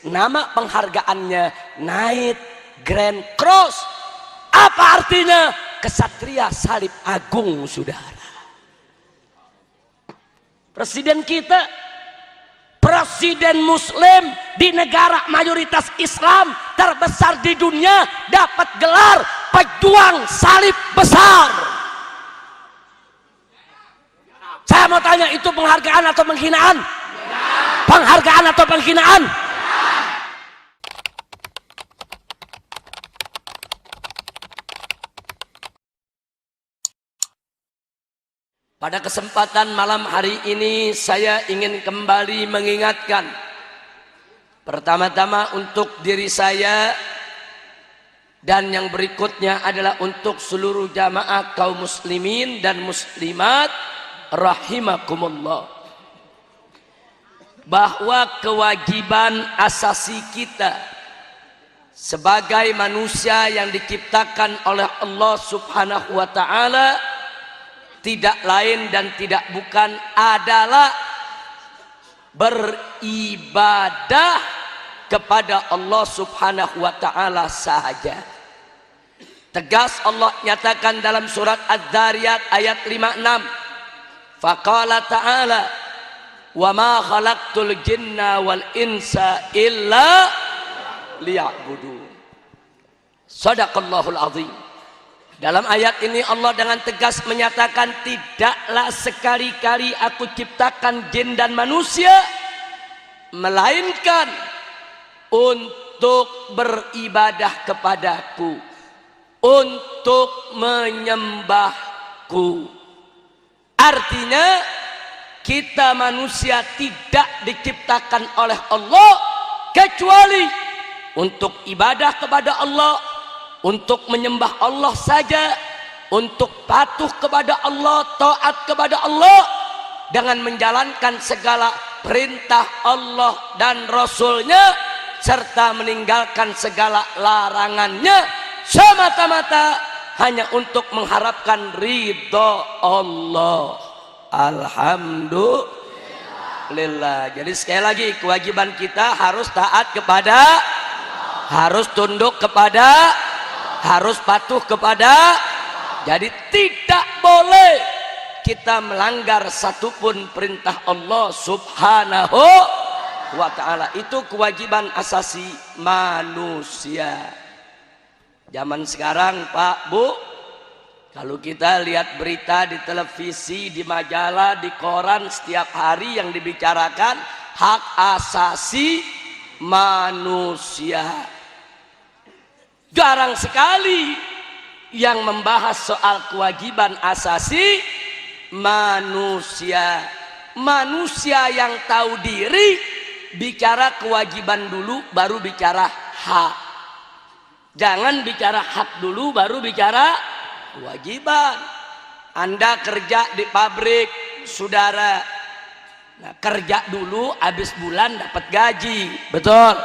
Nama penghargaannya Knight Grand Cross. Apa artinya? Kesatria salib agung, saudara. Presiden kita, presiden muslim di negara mayoritas Islam terbesar di dunia, dapat gelar pejuang salib besar. Saya mau tanya, itu penghargaan atau penghinaan? Penghargaan atau penghinaan? Pada kesempatan malam hari ini saya ingin kembali mengingatkan, pertama-tama untuk diri saya, dan yang berikutnya adalah untuk seluruh jamaah kaum muslimin dan muslimat rahimakumullah, bahwa kewajiban asasi kita sebagai manusia yang diciptakan oleh Allah Subhanahu wa ta'ala tidak lain dan tidak bukan adalah beribadah kepada Allah Subhanahu wa ta'ala sahaja. Tegas Allah nyatakan dalam surat Az-Zariyat ayat 56, faqala ta'ala wa ma khalaqtul jinna wal insa illa liya'budun. Shadaqallahul azim. Dalam ayat ini Allah dengan tegas menyatakan, tidaklah sekali-kali aku ciptakan jin dan manusia melainkan untuk beribadah kepadaku, untuk menyembahku. Artinya kita manusia tidak diciptakan oleh Allah kecuali untuk ibadah kepada Allah, untuk menyembah Allah saja, untuk patuh kepada Allah, taat kepada Allah, dengan menjalankan segala perintah Allah dan Rasulnya, serta meninggalkan segala larangannya, semata-mata hanya untuk mengharapkan ridho Allah. Alhamdulillah. Jadi sekali lagi, kewajiban kita harus taat kepada, harus tunduk kepada, harus patuh kepada. Jadi tidak boleh kita melanggar satupun perintah Allah Subhanahu wa ta'ala. Itu kewajiban asasi manusia. Zaman sekarang Pak, Bu, kalau kita lihat berita di televisi, di majalah, di koran, setiap hari yang dibicarakan hak asasi manusia. Jarang sekali yang membahas soal kewajiban asasi manusia. Manusia yang tahu diri bicara kewajiban dulu baru bicara hak. Jangan bicara hak dulu baru bicara kewajiban. Anda kerja di pabrik, saudara. Nah, kerja dulu, habis bulan dapat gaji, betul?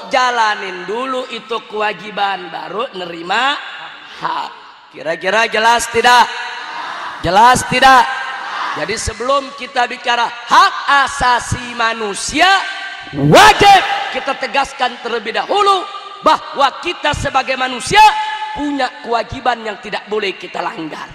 Jalanin dulu itu kewajiban, baru nerima hak. Kira-kira jelas tidak? Jelas tidak? Jadi sebelum kita bicara hak asasi manusia, wajib kita tegaskan terlebih dahulu bahwa kita sebagai manusia punya kewajiban yang tidak boleh kita langgar.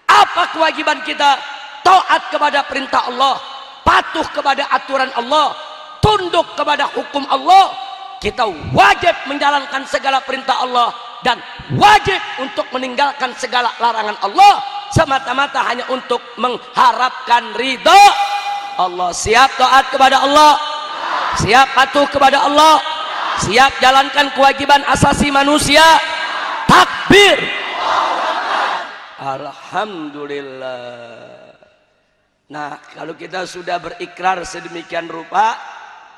Apa kewajiban kita? Taat kepada perintah Allah, patuh kepada aturan Allah, tunduk kepada hukum Allah. Kita wajib menjalankan segala perintah Allah dan wajib untuk meninggalkan segala larangan Allah, semata-mata hanya untuk mengharapkan ridho Allah. Siap taat kepada Allah, siap patuh kepada Allah, siap jalankan kewajiban asasi manusia. Takbir. Alhamdulillah. Nah, kalau kita sudah berikrar sedemikian rupa,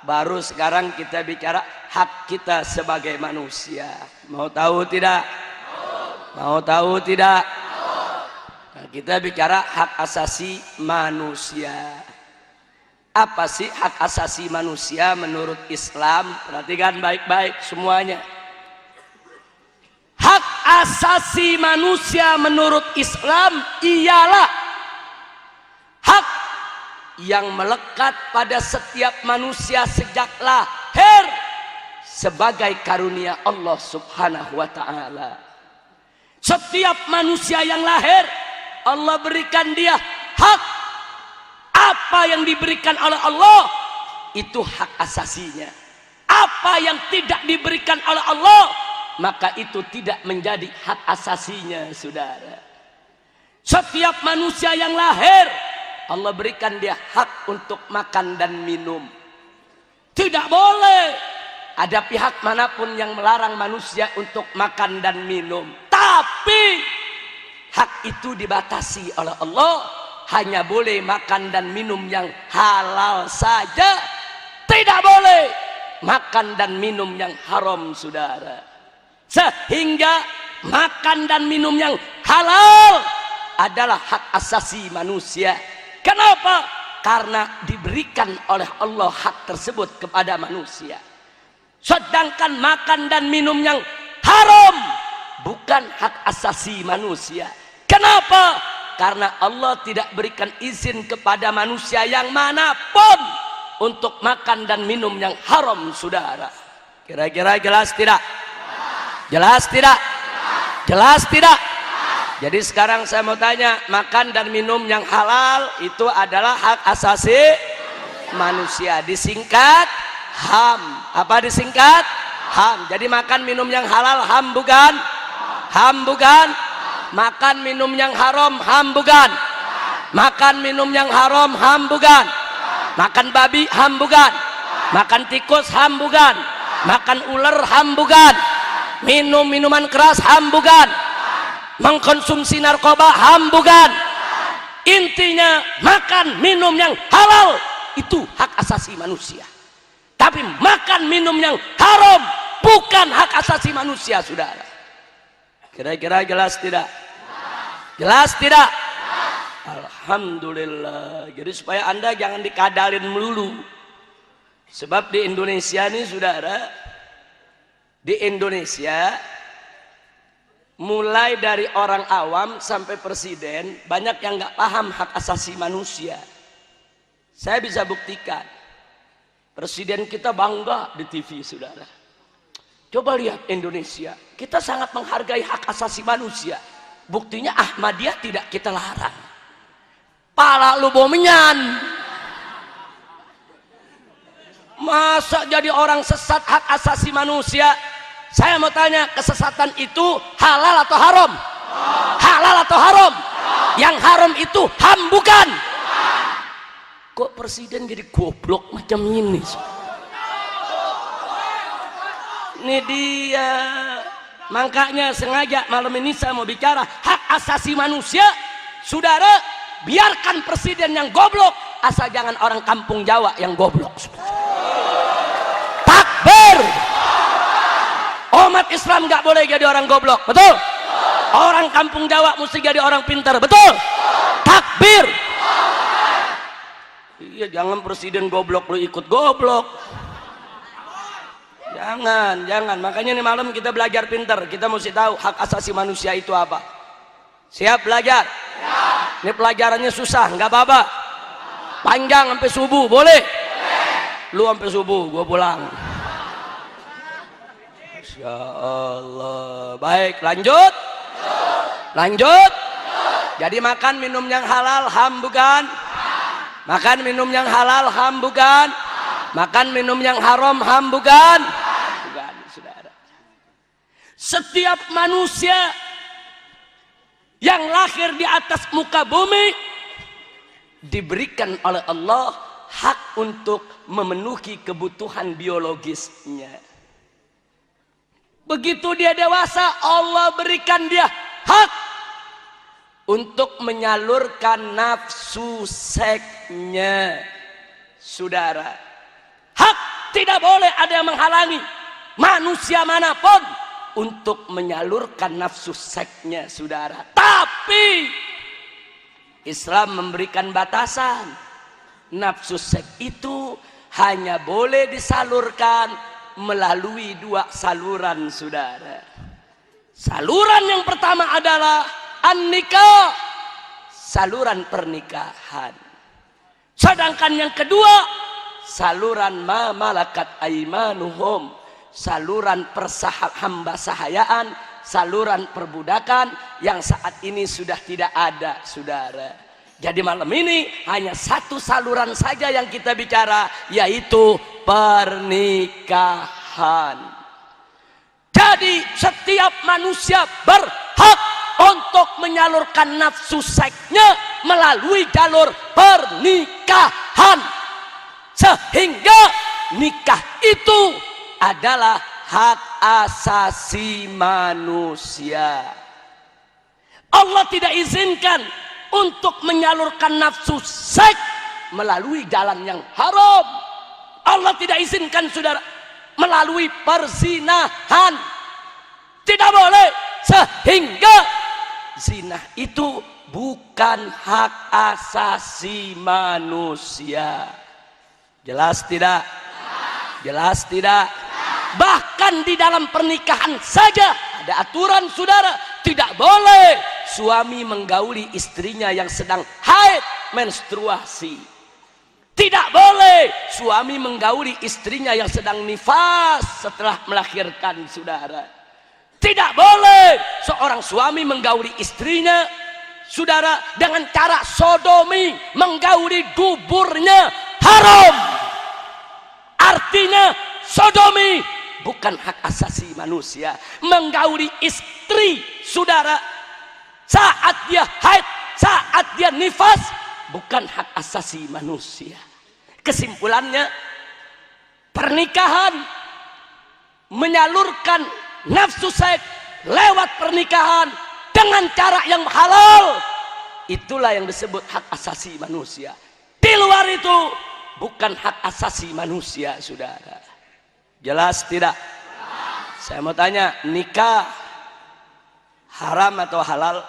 baru sekarang kita bicara hak kita sebagai manusia. Mau tahu tidak? Mau tahu tidak? Nah, kita bicara hak asasi manusia. Apa sih hak asasi manusia menurut Islam? Perhatikan baik-baik semuanya. Hak asasi manusia menurut Islam ialah hak yang melekat pada setiap manusia sejak lahir sebagai karunia Allah Subhanahu wa ta'ala. Setiap manusia yang lahir Allah berikan dia hak. Apa yang diberikan oleh Allah itu hak asasinya. Apa yang tidak diberikan oleh Allah maka itu tidak menjadi hak asasinya, saudara. Setiap manusia yang lahir Allah berikan dia hak untuk makan dan minum. Tidak boleh ada pihak manapun yang melarang manusia untuk makan dan minum. Tapi hak itu dibatasi oleh Allah. Hanya boleh makan dan minum yang halal saja. Tidak boleh makan dan minum yang haram, saudara. Sehingga makan dan minum yang halal adalah hak asasi manusia. Kenapa? Karena diberikan oleh Allah hak tersebut kepada manusia. Sedangkan makan dan minum yang haram bukan hak asasi manusia. Kenapa? Karena Allah tidak berikan izin kepada manusia yang manapun untuk makan dan minum yang haram, saudara. Kira-kira jelas tidak? Jelas tidak? Jelas tidak? Jadi sekarang saya mau tanya, makan dan minum yang halal itu adalah hak asasi manusia. Disingkat HAM. Apa disingkat? HAM. Jadi makan minum yang halal HAM bukan? HAM bukan? Makan minum yang haram HAM bukan? Makan minum yang haram HAM bukan? Makan babi HAM bukan? Makan tikus HAM bukan? Makan ular HAM bukan? Minum minuman keras HAM bukan? Mengkonsumsi narkoba HAM bukan? Intinya makan minum yang halal itu hak asasi manusia. Tapi makan minum yang haram bukan hak asasi manusia, saudara. Kira-kira jelas tidak? Jelas tidak? Alhamdulillah. Jadi supaya Anda jangan dikadalin melulu. Sebab di Indonesia ini, saudara, di Indonesia mulai dari orang awam sampai presiden banyak yang nggak paham hak asasi manusia. Saya bisa buktikan. Presiden kita bangga di TV, saudara. Coba lihat Indonesia, kita sangat menghargai hak asasi manusia. Buktinya Ahmadiyah tidak kita larang. Pala lu bomenyan. Masa jadi orang sesat hak asasi manusia? Saya mau tanya, kesesatan itu halal atau haram? Halal atau haram? Yang haram itu HAM bukan? Kok presiden jadi goblok macam ini? Ini dia. Makanya sengaja malam ini saya mau bicara hak asasi manusia. Saudara, biarkan presiden yang goblok, asal jangan orang kampung Jawa yang goblok. Takbir. Umat Islam nggak boleh jadi orang goblok, betul? Orang kampung Jawa mesti jadi orang pintar, betul? Takbir. Iya, jangan presiden goblok lu ikut goblok. Jangan. Makanya nih malam kita belajar pintar. Kita mesti tahu hak asasi manusia itu apa. Siap belajar? Ini pelajarannya susah, nggak apa-apa. Panjang sampai subuh, boleh? Lu sampai subuh, gua pulang. Masya Allah. Baik, lanjut. Lanjut. Jadi makan minum yang halal HAM bukan? Makan minum yang halal HAM bukan? Makan minum yang haram HAM bukan? Bukan, saudara. Setiap manusia yang lahir di atas muka bumi diberikan oleh Allah hak untuk memenuhi kebutuhan biologisnya. Begitu dia dewasa, Allah berikan dia hak untuk menyalurkan nafsu seksnya, saudara. Hak tidak boleh ada yang menghalangi manusia manapun untuk menyalurkan nafsu seksnya, saudara. Tapi Islam memberikan batasan. Nafsu seks itu hanya boleh disalurkan melalui dua saluran, saudara. Saluran yang pertama adalah an-nikah, saluran pernikahan. Sedangkan yang kedua, saluran ma malakat aimanuhum, saluran hamba sahayaan, saluran perbudakan yang saat ini sudah tidak ada, saudara. Jadi malam ini hanya satu saluran saja yang kita bicara, yaitu pernikahan. Jadi setiap manusia berhak untuk menyalurkan nafsu seksnya melalui jalur pernikahan, sehingga nikah itu adalah hak asasi manusia. Allah tidak izinkan untuk menyalurkan nafsu seks melalui jalan yang haram. Allah tidak izinkan, saudara, melalui perzinahan. Tidak boleh, sehingga zina itu bukan hak asasi manusia. Jelas tidak? Jelas tidak? Bahkan di dalam pernikahan saja ada aturan, saudara. Tidak boleh suami menggauli istrinya yang sedang haid menstruasi. Tidak boleh suami menggauli istrinya yang sedang nifas setelah melahirkan, saudara. Tidak boleh seorang suami menggauli istrinya, saudara, dengan cara sodomi, menggauli duburnya, haram. Artinya sodomi bukan hak asasi manusia. Menggauli istri, saudara, saat dia haid, saat dia nifas, bukan hak asasi manusia. Kesimpulannya, pernikahan, menyalurkan nafsu seks lewat pernikahan dengan cara yang halal, itulah yang disebut hak asasi manusia. Di luar itu bukan hak asasi manusia, saudara. Jelas tidak? Saya mau tanya, nikah haram atau halal?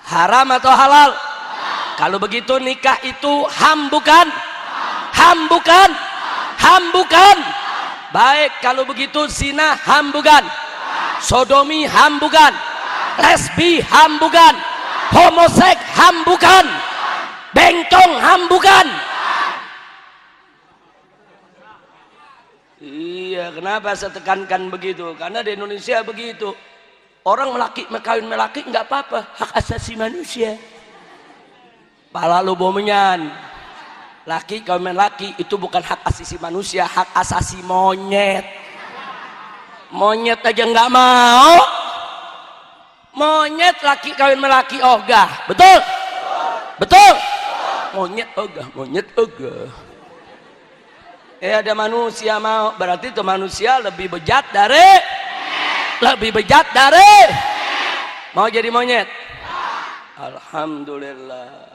Haram atau halal? Kalau begitu nikah itu ham bukan? Ham bukan? Ham bukan? Baik, kalau begitu zina ham bukan? Sodomi ham bukan? Lesbi ham bukan? Homoseks ham bukan? Bencong ham bukan? Iya, kenapa saya tekankan begitu? Karena di Indonesia begitu. Orang kawin melaki nggak apa-apa, hak asasi manusia. Pala lu bomenyan. Laki kawin laki itu bukan hak asasi manusia, hak asasi monyet. Monyet aja nggak mau. Monyet laki kawin melaki ogah, betul? Betul? Monyet ogah, monyet ogah. Ada manusia mau, berarti itu manusia lebih bejat dari mau jadi monyet. Alhamdulillah.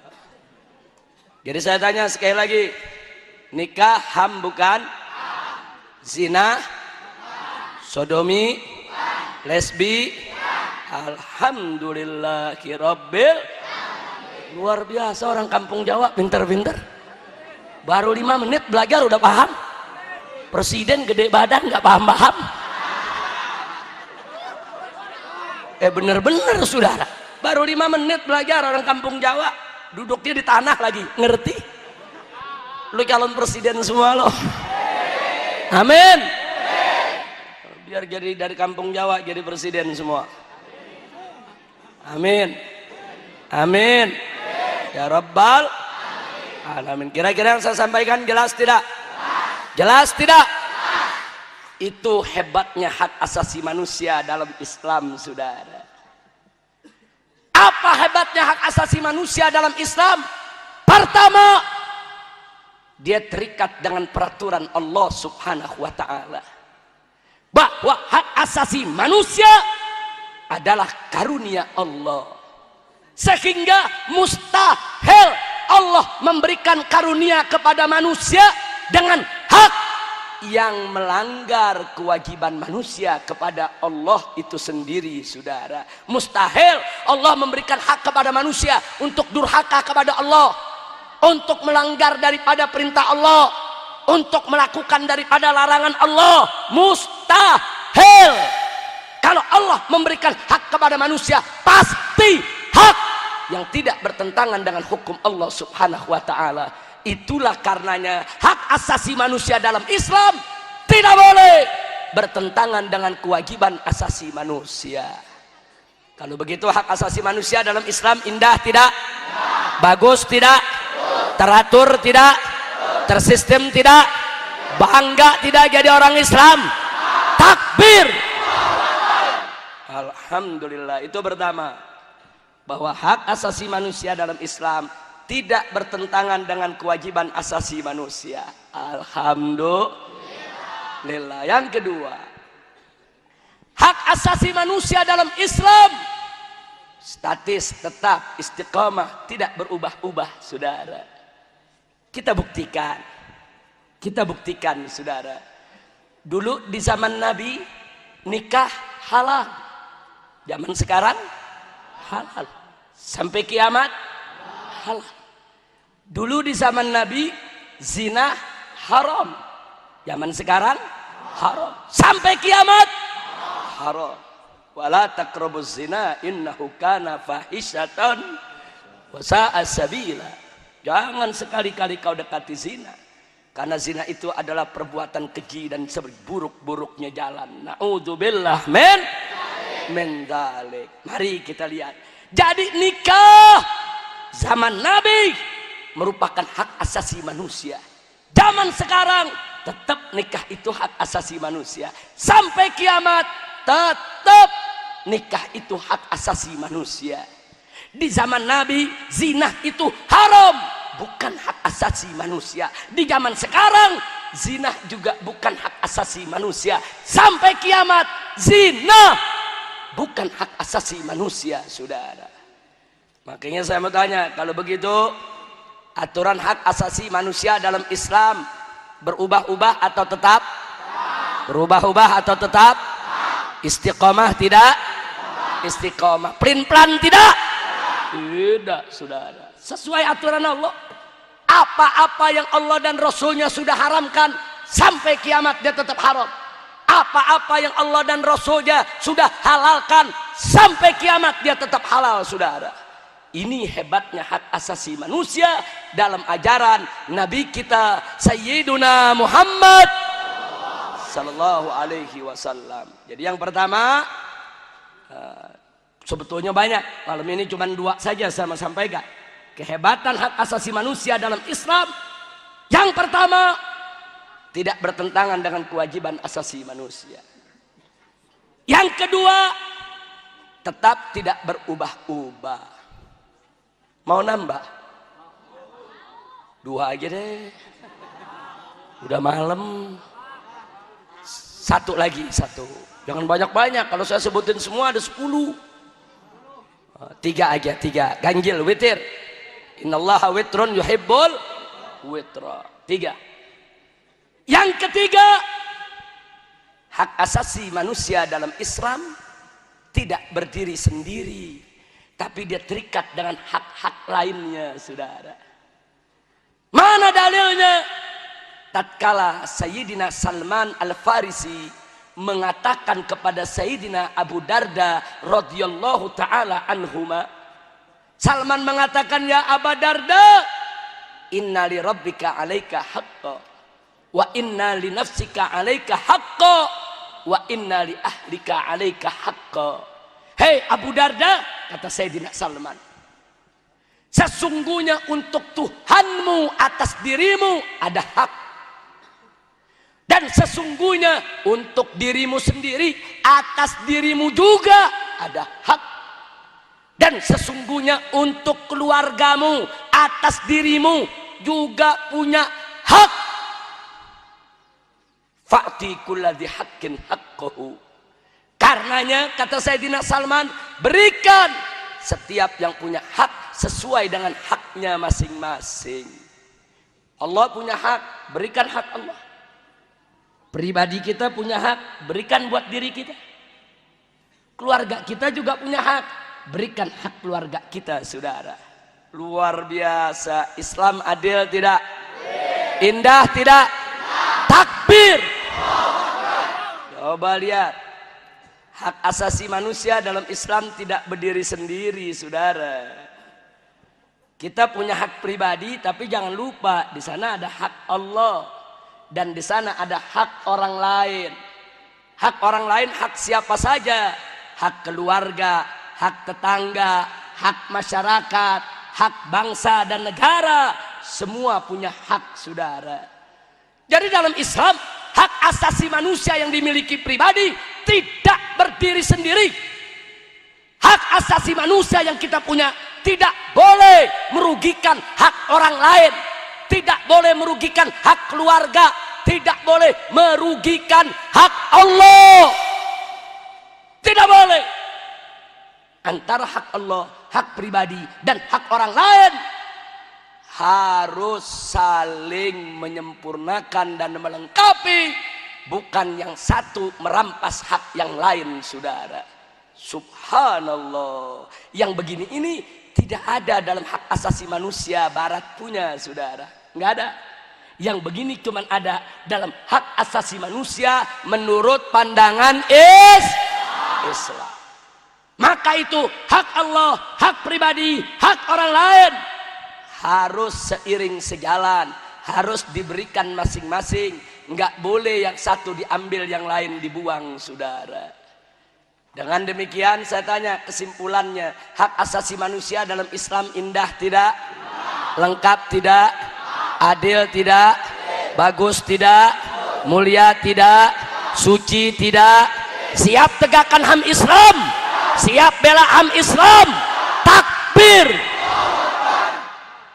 Jadi saya tanya sekali lagi, nikah ham bukan? Zina, sodomi, lesbi, alhamdulillahirabbil. Luar biasa orang kampung Jawa, pinter-pinter. Baru 5 menit belajar udah paham. Presiden gede badan nggak paham-paham. Bener-bener, saudara. Baru 5 menit belajar orang kampung Jawa. Duduknya di tanah lagi, ngerti? Lu calon presiden semua lo. Amin. Biar jadi dari kampung Jawa jadi presiden semua. Amin. Amin. Ya Rabbal alamin. Kira-kira yang saya sampaikan jelas tidak? Jelas tidak? Itu hebatnya hak asasi manusia dalam Islam, saudara. Apa hebatnya hak asasi manusia dalam Islam? Pertama, dia terikat dengan peraturan Allah Subhanahu wa ta'ala, bahwa hak asasi manusia adalah karunia Allah, sehingga mustahil Allah memberikan karunia kepada manusia dengan hak yang melanggar kewajiban manusia kepada Allah itu sendiri, saudara. Mustahil Allah memberikan hak kepada manusia untuk durhaka kepada Allah, untuk melanggar daripada perintah Allah, untuk melakukan daripada larangan Allah. Mustahil. Kalau Allah memberikan hak kepada manusia, pasti hak yang tidak bertentangan dengan hukum Allah Subhanahu wa ta'ala. Itulah karenanya hak asasi manusia dalam Islam tidak boleh bertentangan dengan kewajiban asasi manusia. Kalau begitu hak asasi manusia dalam Islam indah tidak? Bagus tidak? Teratur tidak? Tersistem tidak? Bangga tidak jadi orang Islam? Takbir! Alhamdulillah. Itu pertama, bahwa hak asasi manusia dalam Islam tidak bertentangan dengan kewajiban asasi manusia. Alhamdulillah. Yang kedua, hak asasi manusia dalam Islam statis, tetap, istiqamah, tidak berubah-ubah, saudara. Kita buktikan, saudara. Dulu di zaman Nabi nikah halal, zaman sekarang halal, sampai kiamat halal. Dulu di zaman Nabi zina haram, zaman sekarang haram, sampai kiamat haram. Wala taqrabuz zina innahu kana fahisyatan wa sa'a sabila. Jangan sekali-kali kau dekati zina, karena zina itu adalah perbuatan keji dan seburuk-buruknya jalan. Na'udzubillah min dzalik. Mari kita lihat. Jadi nikah zaman Nabi merupakan hak asasi manusia. Zaman sekarang tetap nikah itu hak asasi manusia. Sampai kiamat tetap nikah itu hak asasi manusia. Di zaman Nabi zina itu haram, bukan hak asasi manusia. Di zaman sekarang zina juga bukan hak asasi manusia. Sampai kiamat zina bukan hak asasi manusia, saudara. Makanya saya mau tanya, kalau begitu aturan hak asasi manusia dalam Islam berubah-ubah atau tetap? Berubah-ubah atau tetap? Istiqomah tidak? Istiqomah. Pelin-pelan tidak? Tidak, saudara. Sesuai aturan Allah. Apa-apa yang Allah dan Rasulnya sudah haramkan, sampai kiamat dia tetap haram. Apa-apa yang Allah dan Rasulnya sudah halalkan, sampai kiamat dia tetap halal, saudara. Ini hebatnya hak asasi manusia dalam ajaran Nabi kita Sayyiduna Muhammad sallallahu alaihi wasallam. Jadi yang pertama, sebetulnya banyak, malam ini cuma dua saja saya mau sampaikan. Kehebatan hak asasi manusia dalam Islam. Yang pertama, tidak bertentangan dengan kewajiban asasi manusia. Yang kedua, tetap tidak berubah-ubah. Mau nambah? Dua aja deh, udah malam. Satu lagi, satu. Jangan banyak-banyak, kalau saya sebutin semua ada 10. Tiga aja, tiga. Ganjil, witir. Innallaha witrun yuhibbul witra. 3. Yang ketiga, hak asasi manusia dalam Islam tidak berdiri sendiri, tapi dia terikat dengan hak-hak lainnya, saudara. Mana dalilnya? Tatkala Sayyidina Salman Al-Farisi mengatakan kepada Sayyidina Abu Darda radhiyallahu taala anhuma, Salman mengatakan, ya Abu Darda, inna li rabbika alaika haqqa wa inna li nafsika alaika haqqa wa inna li ahlika alaika haqqa. Hei Abu Darda, kata Sayyidina Salman, sesungguhnya untuk Tuhanmu atas dirimu ada hak, dan sesungguhnya untuk dirimu sendiri atas dirimu juga ada hak, dan sesungguhnya untuk keluargamu atas dirimu juga punya hak. Fa'ti kulladzi haqqin haqqahu. Karenanya kata Sayyidina Salman, berikan setiap yang punya hak sesuai dengan haknya masing-masing. Allah punya hak, berikan hak Allah. Pribadi kita punya hak, berikan buat diri kita. Keluarga kita juga punya hak, berikan hak keluarga kita, saudara. Luar biasa. Islam adil tidak? Indah tidak? Takbir. Coba lihat, hak asasi manusia dalam Islam tidak berdiri sendiri, saudara. Kita punya hak pribadi, tapi jangan lupa di sana ada hak Allah dan di sana ada hak orang lain. Hak orang lain hak siapa saja. Hak keluarga, hak tetangga, hak masyarakat, hak bangsa dan negara. Semua punya hak, saudara. Jadi dalam Islam, hak asasi manusia yang dimiliki pribadi tidak berdiri sendiri. Hak asasi manusia yang kita punya tidak boleh merugikan hak orang lain, tidak boleh merugikan hak keluarga, tidak boleh merugikan hak Allah. Tidak boleh. Antara hak Allah, hak pribadi, dan hak orang lain harus saling menyempurnakan dan melengkapi. Bukan yang satu merampas hak yang lain, saudara. Subhanallah. Yang begini ini tidak ada dalam hak asasi manusia barat punya, saudara. Nggak ada. Yang begini cuma ada dalam hak asasi manusia menurut pandangan Islam. Maka itu hak Allah, hak pribadi, hak orang lain harus seiring sejalan, harus diberikan masing-masing. Nggak boleh yang satu diambil yang lain dibuang, saudara. Dengan demikian saya tanya kesimpulannya, hak asasi manusia dalam Islam indah tidak? Lengkap tidak? Adil tidak? Bagus tidak? Mulia tidak? Suci tidak? Siap tegakkan HAM Islam? Siap bela HAM Islam? Takbir!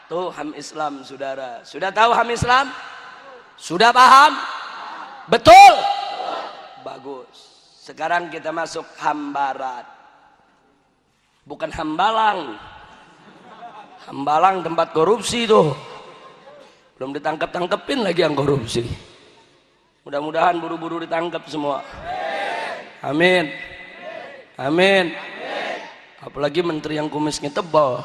Tuh HAM Islam, saudara. Sudah tahu HAM Islam? Sudah paham? Betul? Bagus. Sekarang kita masuk HAM Barat. Bukan Hambalang. Hambalang tempat korupsi tuh. Belum ditangkap-tangkepin lagi yang korupsi. Mudah-mudahan buru-buru ditangkap semua. Amin. Amin. Apalagi menteri yang kumisnya tebal.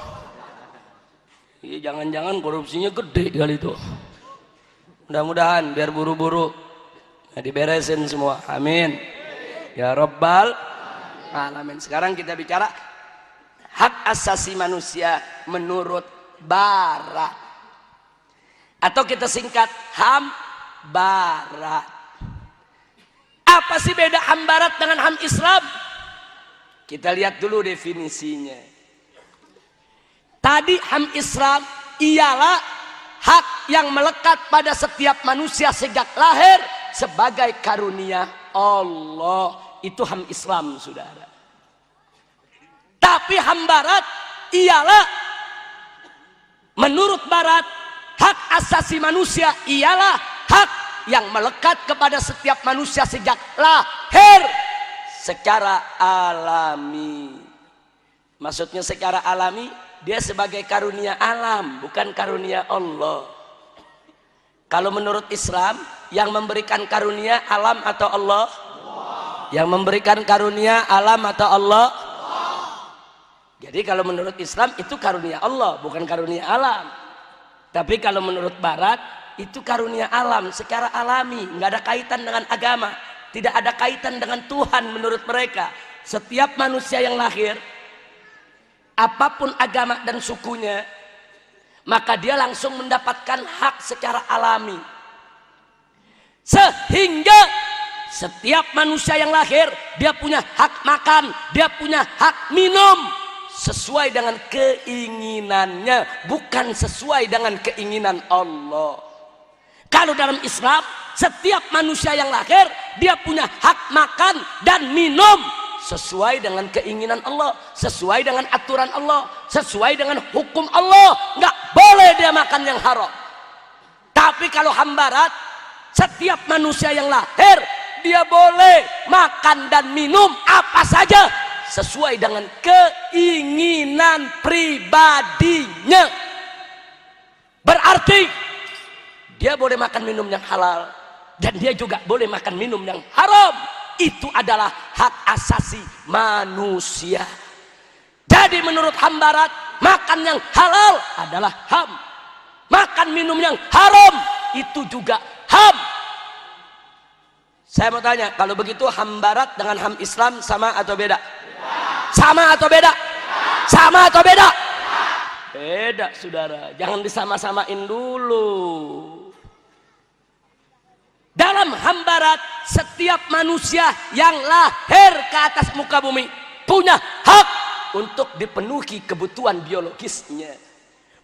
Iya, jangan-jangan korupsinya gede kali itu. Mudah-mudahan biar buru-buru diberesin semua. Amin. Ya Rabbal Alamin. Sekarang kita bicara hak asasi manusia menurut Barat, atau kita singkat HAM Barat. Apa sih beda HAM Barat dengan HAM Islam? Kita lihat dulu definisinya. Tadi HAM Islam ialah hak yang melekat pada setiap manusia sejak lahir sebagai karunia Allah. Itu HAM Islam, saudara. Tapi HAM Barat ialah, menurut Barat, hak asasi manusia ialah hak yang melekat kepada setiap manusia sejak lahir secara alami. Maksudnya secara alami, dia sebagai karunia alam, bukan karunia Allah. Kalau menurut Islam, yang memberikan karunia alam atau Allah? Yang memberikan karunia alam atau Allah? Jadi kalau menurut Islam itu karunia Allah, bukan karunia alam. Tapi kalau menurut Barat itu karunia alam secara alami, nggak ada kaitan dengan agama, tidak ada kaitan dengan Tuhan menurut mereka. Setiap manusia yang lahir, apapun agama dan sukunya, maka dia langsung mendapatkan hak secara alami. Sehingga setiap manusia yang lahir, dia punya hak makan, dia punya hak minum sesuai dengan keinginannya, bukan sesuai dengan keinginan Allah. Kalau dalam Islam, setiap manusia yang lahir, dia punya hak makan dan minum sesuai dengan keinginan Allah, sesuai dengan aturan Allah, sesuai dengan hukum Allah. Nggak boleh dia makan yang haram. Tapi kalau HAM Barat, setiap manusia yang lahir dia boleh makan dan minum apa saja sesuai dengan keinginan pribadinya. Berarti dia boleh makan minum yang halal dan dia juga boleh makan minum yang haram. Itu adalah hak asasi manusia. Jadi menurut HAM Barat, makan yang halal adalah HAM. Makan minum yang haram itu juga HAM. Saya mau tanya, kalau begitu HAM Barat dengan HAM Islam sama atau beda? Sama atau beda? Sama atau beda? Beda, saudara. Jangan disama-samain dulu. Dalam HAM Barat setiap manusia yang lahir ke atas muka bumi punya hak untuk dipenuhi kebutuhan biologisnya.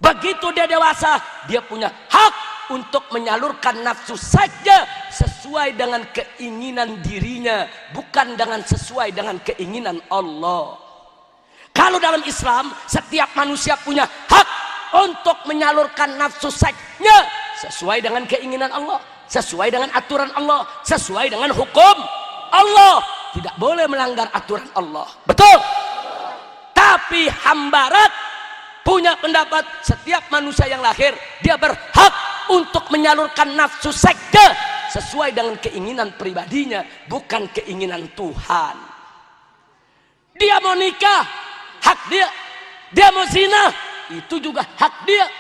Begitu dia dewasa, dia punya hak untuk menyalurkan nafsu saja sesuai dengan keinginan dirinya, bukan dengan sesuai dengan keinginan Allah. Kalau dalam Islam, setiap manusia punya hak untuk menyalurkan nafsu saja sesuai dengan keinginan Allah, sesuai dengan aturan Allah, sesuai dengan hukum Allah. Tidak boleh melanggar aturan Allah. Betul? Tapi Hambarat punya pendapat setiap manusia yang lahir dia berhak untuk menyalurkan nafsu saja sesuai dengan keinginan pribadinya, bukan keinginan Tuhan. Dia mau nikah, hak dia. Dia mau zina, itu juga hak dia.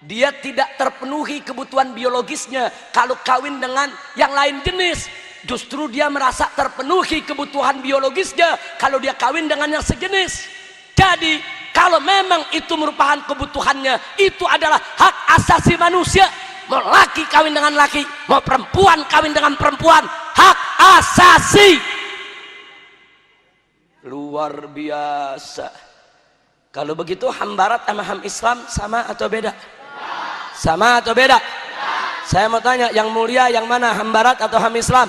Dia tidak terpenuhi kebutuhan biologisnya kalau kawin dengan yang lain jenis. Justru dia merasa terpenuhi kebutuhan biologisnya kalau dia kawin dengan yang sejenis. Jadi kalau memang itu merupakan kebutuhannya, itu adalah hak asasi manusia. Mau laki kawin dengan laki, mau perempuan kawin dengan perempuan, hak asasi. Luar biasa. Kalau begitu Hambarat sama Ham Islam sama atau beda? Sama atau beda? Saya mau tanya, yang mulia yang mana, Hambarat atau Ham Islam?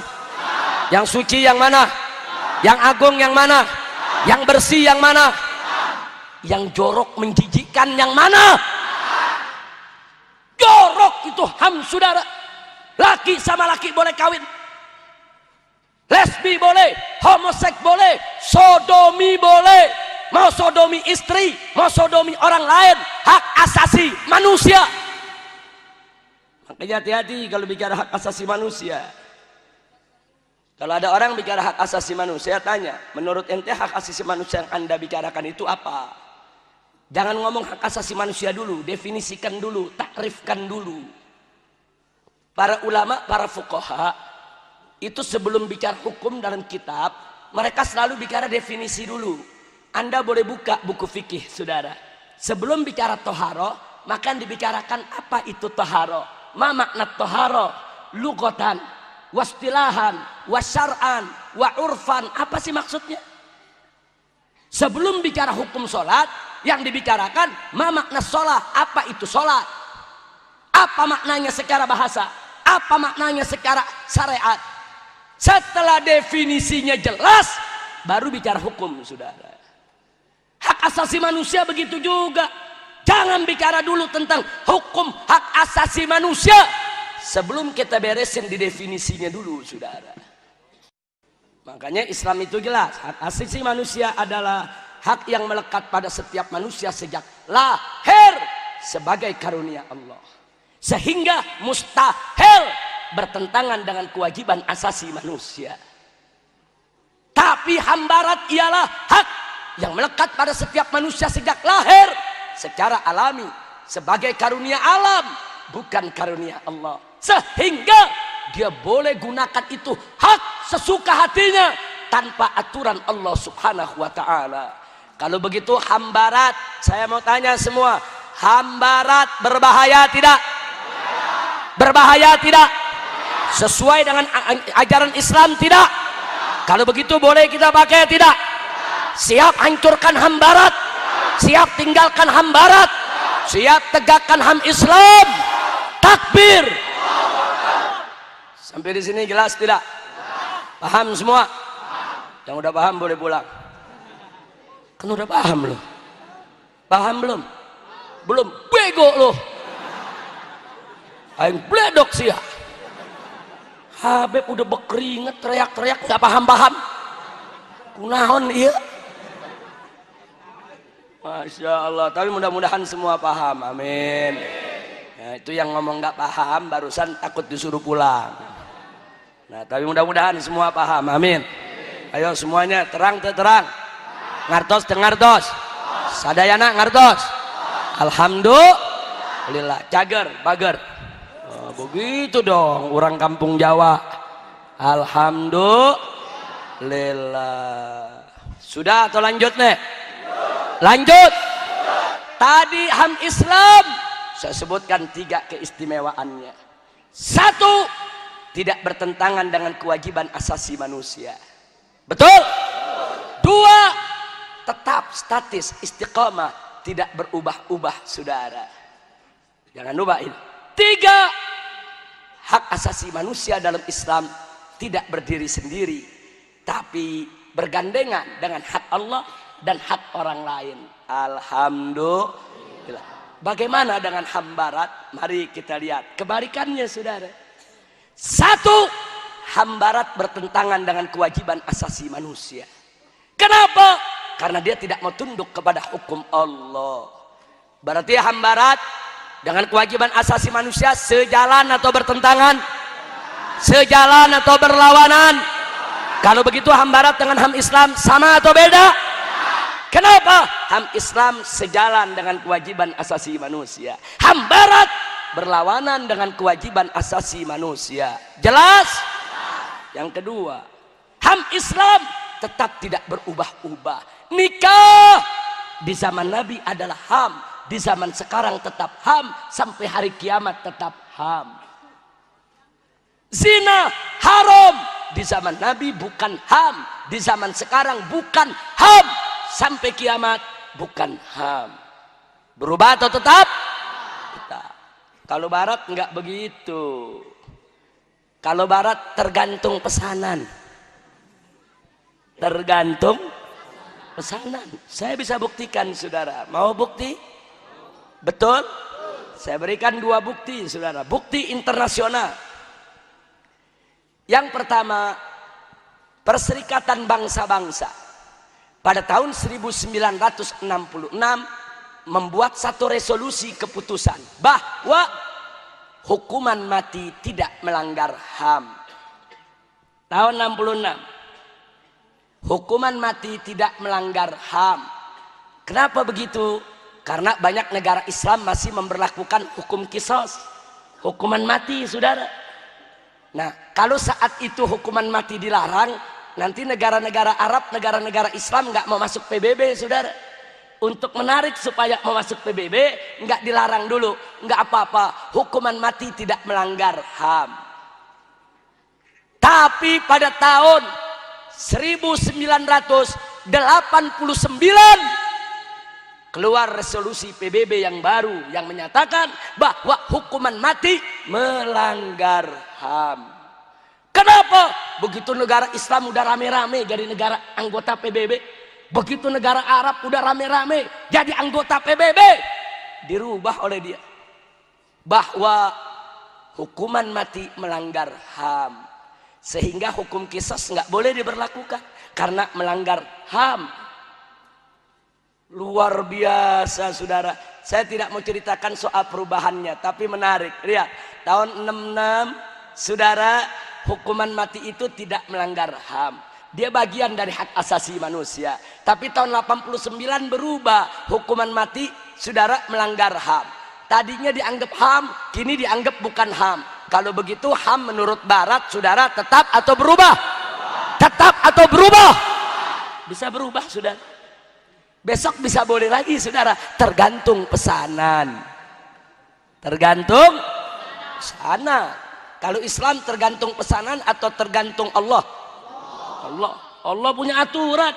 Yang suci yang mana? Yang agung yang mana? Yang bersih yang mana? Yang jorok menjijikkan yang mana? Jorok itu Ham, saudara. Laki sama laki boleh kawin, lesbi boleh, homoseks boleh, sodomi boleh. Mau sodomi istri, mau sodomi orang lain, hak asasi manusia. Makanya hati-hati kalau bicara hak asasi manusia. Kalau ada orang bicara hak asasi manusia, tanya, menurut ente hak asasi manusia yang anda bicarakan itu apa? Jangan ngomong hak asasi manusia dulu, definisikan dulu, takrifkan dulu. Para ulama, para fuqaha itu sebelum bicara hukum dalam kitab, mereka selalu bicara definisi dulu. Anda boleh buka buku fikih, saudara. Sebelum bicara toharo, maka dibicarakan apa itu toharo, ma makna toharo, lugotan, wastilahan, wasyar'an, wa urfan, apa sih maksudnya? Sebelum bicara hukum sholat, yang dibicarakan ma makna sholat, apa itu sholat, apa maknanya secara bahasa, apa maknanya secara syariat. Setelah definisinya jelas, baru bicara hukum, saudara. Hak asasi manusia begitu juga. Jangan bicara dulu tentang hukum hak asasi manusia sebelum kita beresin di definisinya dulu, saudara. Makanya Islam itu jelas, hak asasi manusia adalah hak yang melekat pada setiap manusia sejak lahir sebagai karunia Allah, sehingga mustahil bertentangan dengan kewajiban asasi manusia. Tapi Hambarat ialah hak yang melekat pada setiap manusia sejak lahir secara alami sebagai karunia alam, bukan karunia Allah, sehingga dia boleh gunakan itu hak sesuka hatinya tanpa aturan Allah subhanahu wa ta'ala. Kalau begitu Hambarat, saya mau tanya semua, Hambarat berbahaya tidak? Berbahaya tidak? Sesuai dengan ajaran Islam tidak? Kalau begitu boleh kita pakai tidak? Siap hancurkan Hambarat? Siap tinggalkan Hambarat? Siap tegakkan Ham Islam? Takbir. Sampai di sini jelas tidak? Paham semua? Yang udah paham boleh pulang. Kan udah paham loh. Paham belum? Belum, bego loh. Aing bledok sih ya. Habib udah berkeringat teriak-teriak nggak paham-paham. Kunaon iya. Masya Allah. Tapi mudah-mudahan semua paham. Amin. Ya, itu yang ngomong nggak paham barusan takut disuruh pulang. Nah, tapi mudah-mudahan semua paham. Amin. Ayo semuanya terang terang. Ngartos ngartos. Sadayana ngartos. Alhamdulillah. Cager, bager. Oh, begitu dong orang kampung Jawa. Alhamdulillah. Sudah atau lanjut nih? Lanjut. Tadi Ham Islam saya sebutkan 3 keistimewaannya. 1, tidak bertentangan dengan kewajiban asasi manusia. Betul? Dua, tetap statis istiqomah, tidak berubah-ubah saudara. Jangan lupa ini. Tiga, hak asasi manusia dalam Islam tidak berdiri sendiri, tapi bergandengan dengan hak Allah dan hak orang lain. Alhamdulillah. Bagaimana dengan HAM Barat? Mari kita lihat kebalikannya saudara. Satu, HAM Barat bertentangan dengan kewajiban asasi manusia. Kenapa? Karena dia tidak mau tunduk kepada hukum Allah. Berarti HAM Barat dengan kewajiban asasi manusia sejalan atau bertentangan? Sejalan atau berlawanan? Kalau begitu HAM Barat dengan HAM Islam sama atau beda? Kenapa? HAM Islam sejalan dengan kewajiban asasi manusia. HAM Barat berlawanan dengan kewajiban asasi manusia. Jelas? Yang kedua, HAM Islam tetap tidak berubah-ubah. Nikah di zaman Nabi adalah HAM, di zaman sekarang tetap HAM, sampai hari kiamat tetap HAM. Zina haram, di zaman Nabi bukan HAM, di zaman sekarang bukan HAM, sampai kiamat bukan HAM. Berubah atau tetap? Tetap. Kalau Barat enggak begitu. Kalau Barat tergantung pesanan. Tergantung pesanan. Saya bisa buktikan saudara. Mau bukti? Betul? Saya berikan dua bukti saudara. Bukti internasional. Yang pertama, Perserikatan Bangsa-Bangsa pada tahun 1966 membuat satu resolusi keputusan bahwa hukuman mati tidak melanggar HAM. Tahun 66, hukuman mati tidak melanggar HAM. Kenapa begitu? Karena banyak negara Islam masih memberlakukan hukum qisas, hukuman mati saudara. Nah, kalau saat itu hukuman mati dilarang, nanti negara-negara Arab, negara-negara Islam nggak mau masuk PBB saudara. Untuk menarik supaya mau masuk PBB, nggak dilarang dulu, nggak apa-apa, hukuman mati tidak melanggar HAM. Tapi pada tahun 1989 keluar resolusi PBB yang baru yang menyatakan bahwa hukuman mati melanggar HAM. Kenapa? Begitu negara Islam udah rame-rame jadi negara anggota PBB, begitu negara Arab udah rame-rame jadi anggota PBB, dirubah oleh dia bahwa hukuman mati melanggar HAM, sehingga hukum qisas nggak boleh diberlakukan karena melanggar HAM. Luar biasa saudara. Saya tidak mau ceritakan soal perubahannya, tapi menarik. Lihat, tahun 66 saudara, hukuman mati itu tidak melanggar HAM. Dia bagian dari hak asasi manusia. Tapi tahun 89 berubah, hukuman mati saudara melanggar HAM. Tadinya dianggap HAM, kini dianggap bukan HAM. Kalau begitu HAM menurut Barat saudara tetap atau berubah? Tetap atau berubah? Bisa berubah saudara. Besok bisa boleh lagi saudara, tergantung pesanan. Tergantung pesanan. Kalau Islam tergantung pesanan atau tergantung Allah? Allah punya aturan.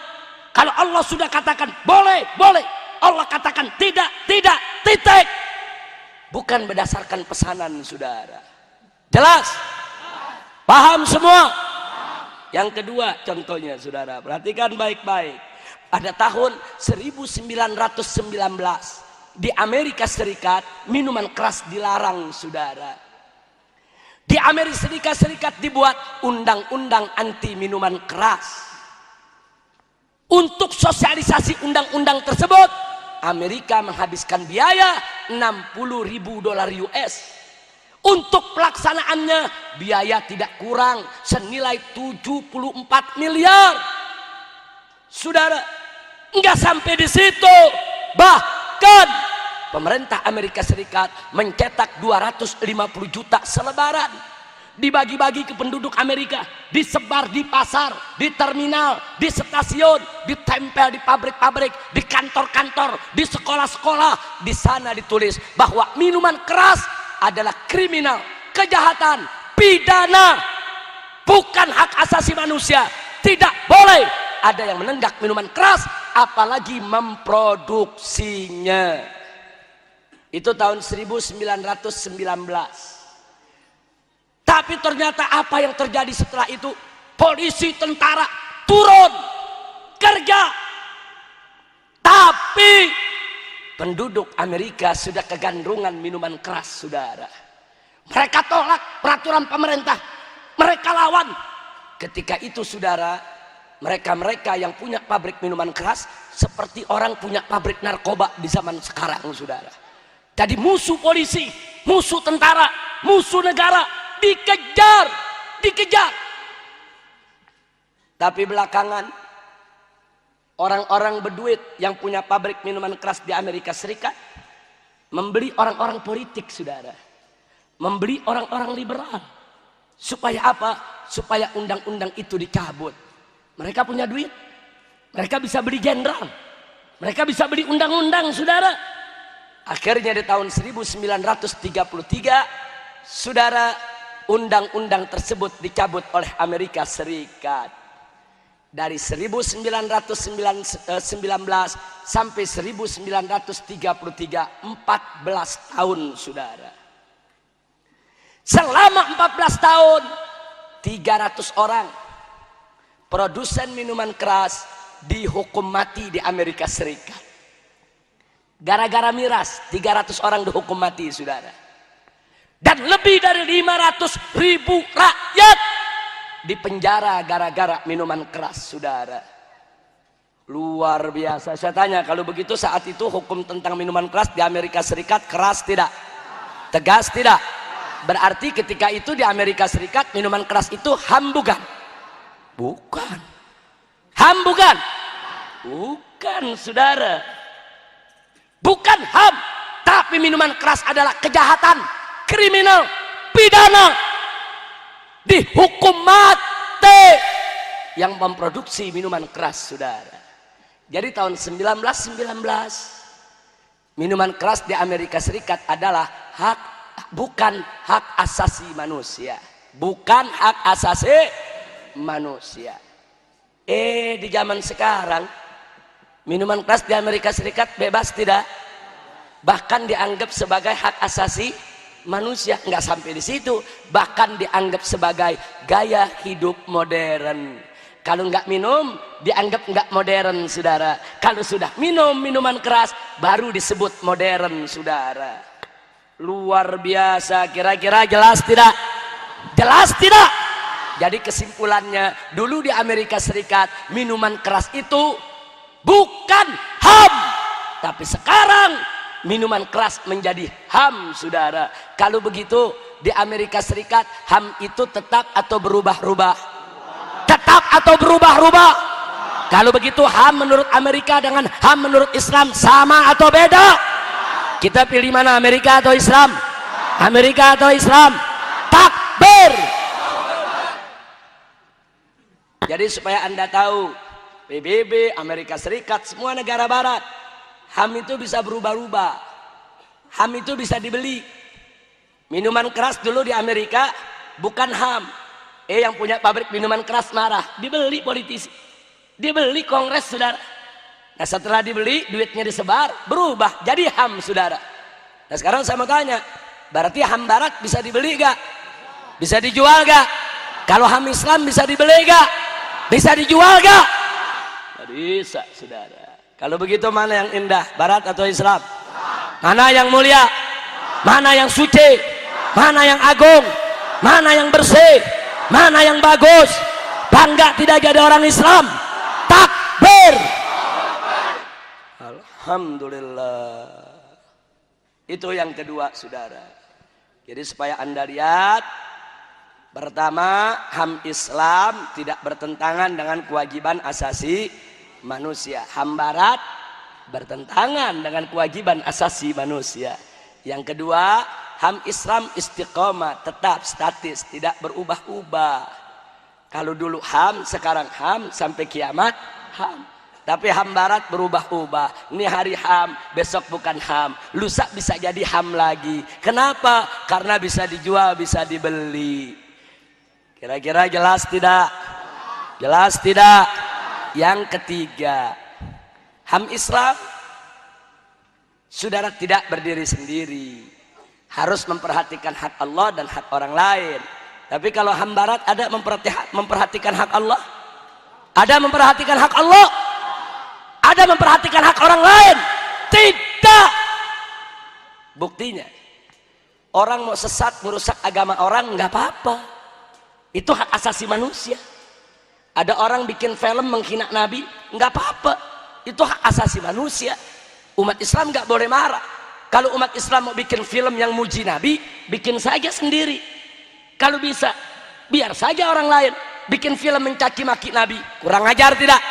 Kalau Allah sudah katakan boleh, boleh. Allah katakan tidak, tidak, titik. Bukan berdasarkan pesanan saudara. Jelas? Paham semua? Yang kedua contohnya saudara, perhatikan baik-baik. Pada tahun 1919 di Amerika Serikat minuman keras dilarang saudara. Di Amerika Serikat dibuat undang-undang anti minuman keras. Untuk sosialisasi undang-undang tersebut, Amerika menghabiskan biaya $60.000 US. Untuk pelaksanaannya biaya tidak kurang senilai 74 miliar. Saudara, enggak sampai di situ. Bahkan pemerintah Amerika Serikat mencetak 250 juta selebaran, dibagi-bagi ke penduduk Amerika, disebar di pasar, di terminal, di stasiun, ditempel di pabrik-pabrik, di kantor-kantor, di sekolah-sekolah. Di sana ditulis bahwa minuman keras adalah kriminal, kejahatan, pidana, bukan hak asasi manusia. Tidak boleh ada yang menenggak minuman keras, apalagi memproduksinya. Itu tahun 1919. Tapi ternyata apa yang terjadi setelah itu? Polisi, tentara turun kerja. Tapi penduduk Amerika sudah kegandrungan minuman keras, saudara. Mereka tolak peraturan pemerintah, mereka lawan. Ketika itu, saudara, mereka yang punya pabrik minuman keras seperti orang punya pabrik narkoba di zaman sekarang, saudara. Jadi musuh polisi, musuh tentara, musuh negara, dikejar. Tapi belakangan orang-orang berduit yang punya pabrik minuman keras di Amerika Serikat membeli orang-orang politik, saudara. Membeli orang-orang liberal. Supaya apa? Supaya undang-undang itu dicabut. Mereka punya duit, mereka bisa beli jenderal, mereka bisa beli undang-undang, saudara. Akhirnya di tahun 1933, saudara, undang-undang tersebut dicabut oleh Amerika Serikat. Dari 1919 sampai 1933, 14 tahun, saudara. Selama 14 tahun 300 orang produsen minuman keras dihukum mati di Amerika Serikat. Gara-gara miras 300 orang dihukum mati, saudara. Dan lebih dari 500.000 rakyat dipenjara gara-gara minuman keras, saudara. Luar biasa. Saya tanya, kalau begitu saat itu hukum tentang minuman keras di Amerika Serikat keras tidak? Tegas tidak? Berarti ketika itu di Amerika Serikat minuman keras itu HAM bukan? Bukan. HAM bukan? Bukan, saudara. Bukan HAM, tapi minuman keras adalah kejahatan, kriminal, pidana. Dihukum mati yang memproduksi minuman keras, saudara. Jadi tahun 1919 minuman keras di Amerika Serikat adalah bukan hak asasi manusia, bukan hak asasi manusia. Di zaman sekarang minuman keras di Amerika Serikat bebas tidak? Bahkan dianggap sebagai hak asasi manusia. Nggak sampai di situ, bahkan dianggap sebagai gaya hidup modern. Kalau nggak minum dianggap nggak modern, saudara. Kalau sudah minum minuman keras baru disebut modern, saudara. Luar biasa. Kira-kira jelas tidak? Jelas tidak? Jadi kesimpulannya, dulu di Amerika Serikat minuman keras itu bukan HAM, tapi sekarang minuman keras menjadi HAM, saudara. Kalau begitu di Amerika Serikat HAM itu tetap atau berubah-ubah? Tetap atau berubah-ubah? Kalau begitu HAM menurut Amerika dengan HAM menurut Islam sama atau beda? Kita pilih mana, Amerika atau Islam? Amerika atau Islam? Takbir. Jadi supaya Anda tahu, PBB, Amerika Serikat, semua negara barat, HAM itu bisa berubah-ubah. HAM itu bisa dibeli. Minuman keras dulu di Amerika bukan HAM. Yang punya pabrik minuman keras marah, dibeli politisi, dibeli Kongres, saudara. Nah setelah dibeli, duitnya disebar, berubah jadi HAM, saudara. Nah sekarang saya mau tanya, berarti HAM barat bisa dibeli gak? Bisa dijual gak? Kalau HAM Islam bisa dibeli gak? Bisa dijual gak? Gak bisa, saudara. Kalau begitu mana yang indah, barat atau Islam? Mana yang mulia? Mana yang suci? Mana yang agung? Mana yang bersih? Mana yang bagus? Bangga tidak jadi orang Islam? Takbir. Alhamdulillah. Itu yang kedua, saudara. Jadi supaya Anda lihat, pertama, HAM Islam tidak bertentangan dengan kewajiban asasi manusia. HAM barat bertentangan dengan kewajiban asasi manusia. Yang kedua, HAM Islam istiqomah, tetap statis, tidak berubah-ubah. Kalau dulu HAM, sekarang HAM, sampai kiamat HAM. Tapi HAM barat berubah-ubah. Ini hari HAM, besok bukan HAM, lusa bisa jadi HAM lagi. Kenapa? Karena bisa dijual, bisa dibeli. Kira-kira jelas tidak? Jelas tidak? Yang ketiga, HAM Islam, saudara tidak berdiri sendiri, harus memperhatikan hak Allah dan hak orang lain. Tapi kalau HAM Barat ada memperhatikan hak Allah? Ada memperhatikan hak Allah? Ada memperhatikan hak orang lain? Tidak. Buktinya, orang mau sesat merusak agama orang nggak apa-apa, itu hak asasi manusia. Ada orang bikin film menghina Nabi, nggak apa-apa, itu hak asasi manusia. Umat Islam nggak boleh marah. Kalau umat Islam mau bikin film yang muji Nabi, bikin saja sendiri. Kalau bisa, biar saja orang lain bikin film mencaci maki Nabi. Kurang ajar tidak?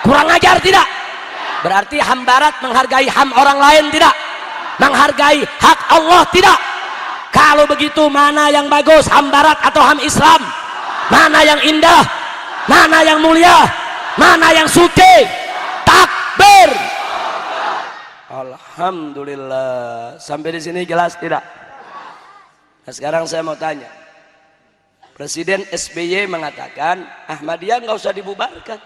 Kurang ajar tidak? Berarti HAM Barat menghargai HAM orang lain tidak? Menghargai hak Allah tidak? Kalau begitu, mana yang bagus, HAM Barat atau HAM Islam? Mana yang indah? Mana yang mulia? Mana yang suci? Takbir. Alhamdulillah. Sampai di sini jelas tidak? Nah, sekarang saya mau tanya. Presiden SBY mengatakan Ahmadiyah nggak usah dibubarkan.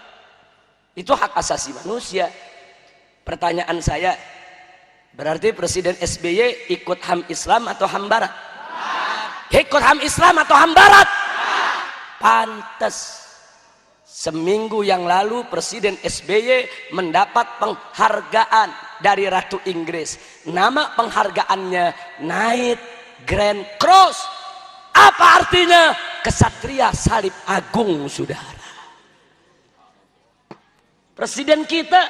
Itu hak asasi manusia. Pertanyaan saya, berarti Presiden SBY ikut HAM Islam atau HAM Barat? Ikut HAM Islam atau HAM Barat? Pantes. Seminggu yang lalu Presiden SBY mendapat penghargaan dari Ratu Inggris. Nama penghargaannya Knight Grand Cross. Apa artinya? Kesatria salib agung, saudara. Presiden kita,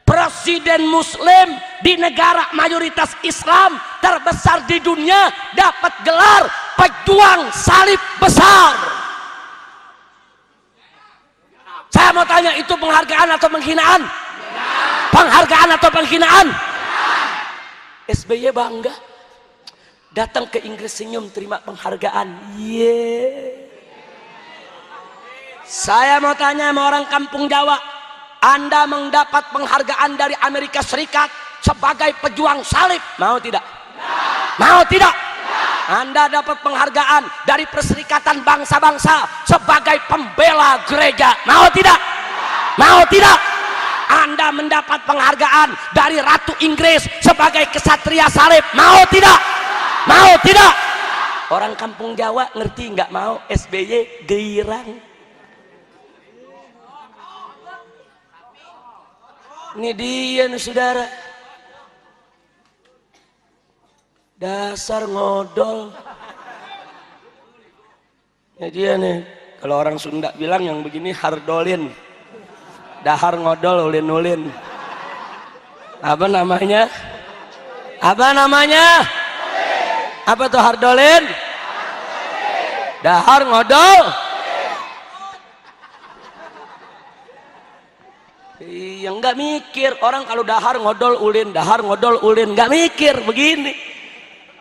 presiden muslim di negara mayoritas Islam terbesar di dunia, dapat gelar pejuang salib besar. Saya mau tanya, itu penghargaan atau penghinaan? Penghargaan atau penghinaan? SBY bangga datang ke Inggris, senyum terima penghargaan. Saya mau tanya sama orang kampung Jawa, Anda mendapat penghargaan dari Amerika Serikat sebagai pejuang salib, mau tidak? Mau tidak? Anda dapat penghargaan dari Perserikatan Bangsa-Bangsa sebagai pembela gereja, mau tidak? Mau tidak? Anda mendapat penghargaan dari Ratu Inggris sebagai kesatria salib, mau tidak? Mau tidak? Orang kampung Jawa ngerti nggak mau? SBY girang. Ini dia nih, saudara. Dasar ngodol. Ini dia nih. Kalau orang Sunda bilang yang begini hardolin. Dahar ngodol ulin-ulin. Apa namanya? Apa namanya? Apa tuh hardolin? Dahar ngodol. Iya, nggak mikir orang kalau dahar ngodol ulin, dahar ngodol ulin, nggak mikir begini.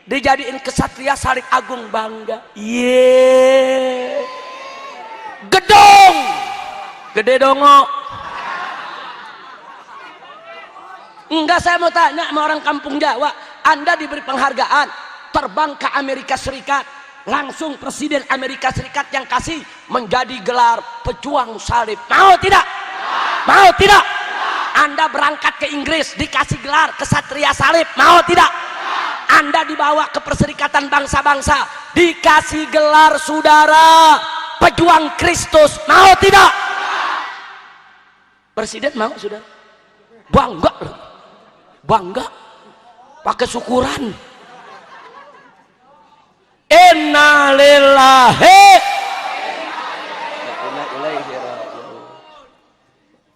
Dijadiin kesatria salib agung, bangga. Gedong, gede dongo. Enggak, saya mau tanya sama orang kampung Jawa, Anda diberi penghargaan terbang ke Amerika Serikat, langsung Presiden Amerika Serikat yang kasih menjadi gelar pejuang salib, mau tidak? Mau tidak? Anda berangkat ke Inggris dikasih gelar kesatria salib, mau tidak? Anda dibawa ke Perserikatan Bangsa-Bangsa dikasih gelar saudara pejuang Kristus, mau tidak? Presiden mau, saudara? Bangga, bangga, pakai syukuran. Innalillahi.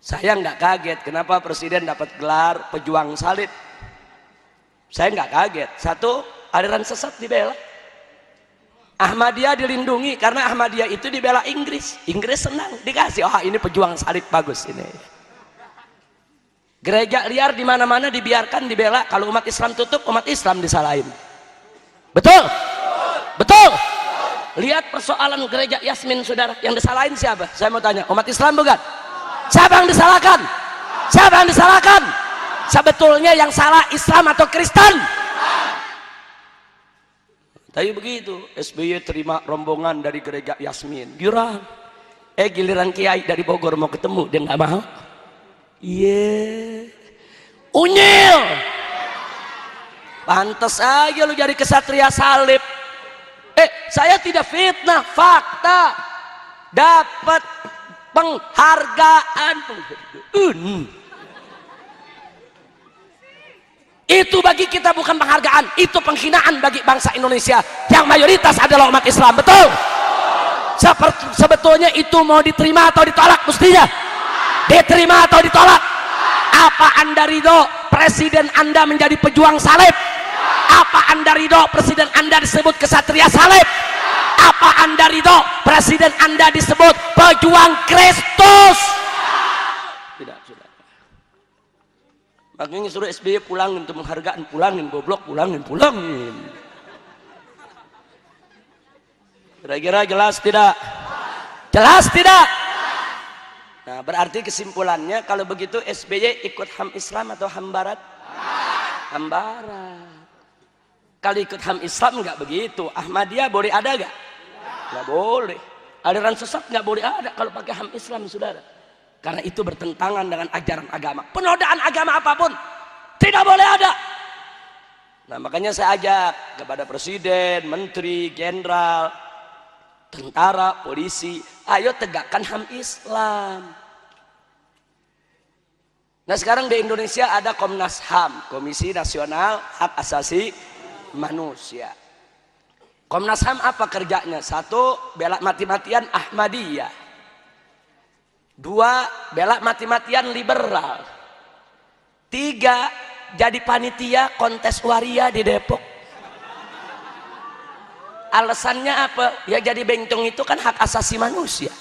Saya nggak kaget kenapa presiden dapat gelar pejuang salib. Saya nggak kaget. Satu, aliran sesat dibela. Ahmadiyah dilindungi karena Ahmadiyah itu dibela Inggris. Inggris senang dikasih, oh ini pejuang salib bagus ini. Gereja liar di mana-mana dibiarkan dibela. Kalau umat Islam tutup, umat Islam disalahin. Betul? Betul? Lihat persoalan gereja Yasmin, saudara. Yang disalahin siapa? Saya mau tanya, umat Islam bukan? Siapa yang disalahkan? Siapa yang disalahkan? Sebetulnya yang salah Islam atau Kristen? Tapi begitu, SBY terima rombongan dari gereja Yasmin. Giliran kiai dari Bogor mau ketemu, dia nggak mau. Unyil. Pantas aja lu jadi kesatria salib. Saya tidak fitnah, fakta. Dapat penghargaan. Itu bagi kita bukan penghargaan, itu penghinaan bagi bangsa Indonesia yang mayoritas adalah umat Islam. Betul? Sebetulnya itu mau diterima atau ditolak mestinya? Diterima atau ditolak? Apa Anda ridho presiden Anda menjadi pejuang salib? Apa Anda ridho presiden Anda disebut kesatria salib? Apa Anda ridho presiden Anda disebut pejuang Kristus? Tidak, sudah. Makanya suruh SBY pulangin untuk penghargaan, pulangin goblok, pulangin. Kira-kira jelas tidak? Jelas tidak? Nah, berarti kesimpulannya kalau begitu SBY ikut HAM Islam atau HAM Barat? HAM Barat. Kalau ikut HAM Islam nggak begitu. Ahmadiyah boleh ada nggak? Nggak boleh. Aliran sesat nggak boleh ada kalau pakai HAM Islam, saudara. Karena itu bertentangan dengan ajaran agama. Penodaan agama apapun tidak boleh ada. Nah, makanya saya ajak kepada presiden, menteri, jenderal, tentara, polisi, ayo tegakkan HAM Islam. Nah, sekarang di Indonesia ada Komnas HAM, Komisi Nasional Hak Asasi Manusia. Komnas HAM apa kerjanya? Satu, bela mati-matian Ahmadiyah. Dua, bela mati-matian liberal. Tiga, jadi panitia kontes waria di Depok. Alasannya apa? Ya jadi bencong itu kan hak asasi manusia.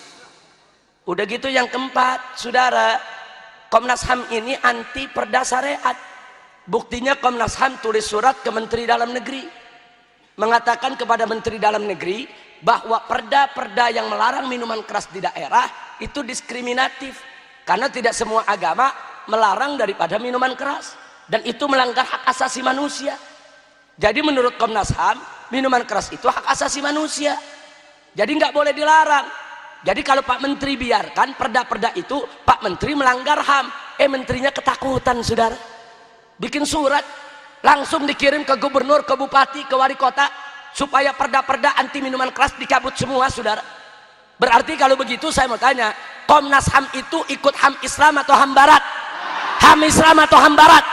Udah gitu yang keempat, saudara, Komnas HAM ini anti perda syariat. Buktinya Komnas HAM tulis surat ke Menteri Dalam Negeri, mengatakan kepada Menteri Dalam Negeri bahwa perda-perda yang melarang minuman keras di daerah itu diskriminatif, karena tidak semua agama melarang daripada minuman keras, dan itu melanggar hak asasi manusia. Jadi menurut Komnas HAM, minuman keras itu hak asasi manusia, jadi nggak boleh dilarang. Jadi kalau Pak Menteri biarkan perda-perda itu, Pak Menteri melanggar HAM. Menterinya ketakutan, saudara, bikin surat langsung dikirim ke gubernur, ke bupati, ke wali kota, supaya perda-perda anti minuman keras dicabut semua, saudara. Berarti kalau begitu saya mau tanya, Komnas HAM itu ikut HAM Islam atau HAM Barat? HAM Islam atau HAM Barat?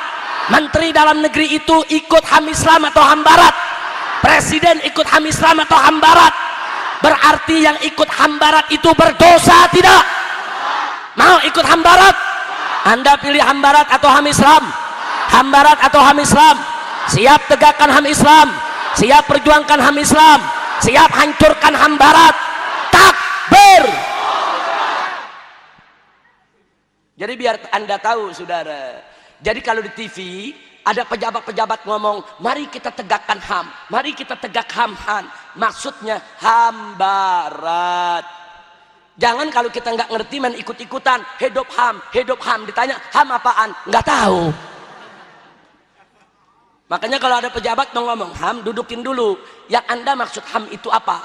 Menteri Dalam Negeri itu ikut HAM Islam atau HAM Barat? Presiden ikut HAM Islam atau HAM Barat? Berarti yang ikut HAM Barat itu berdosa tidak? Mau ikut HAM Barat? Anda pilih HAM Barat atau HAM Islam? HAM Barat atau HAM Islam? Siap tegakkan HAM Islam, siap perjuangkan HAM Islam, siap hancurkan HAM Barat. Takbir. Jadi biar Anda tahu, saudara, jadi kalau di TV ada pejabat-pejabat ngomong, mari kita tegakkan HAM, mari kita tegak HAM, maksudnya HAM Barat. Jangan kalau kita nggak ngerti main ikut-ikutan, hidup HAM, ditanya HAM apaan, nggak tahu. Makanya kalau ada pejabat mau ngomong HAM, dudukin dulu, yang Anda maksud HAM itu apa?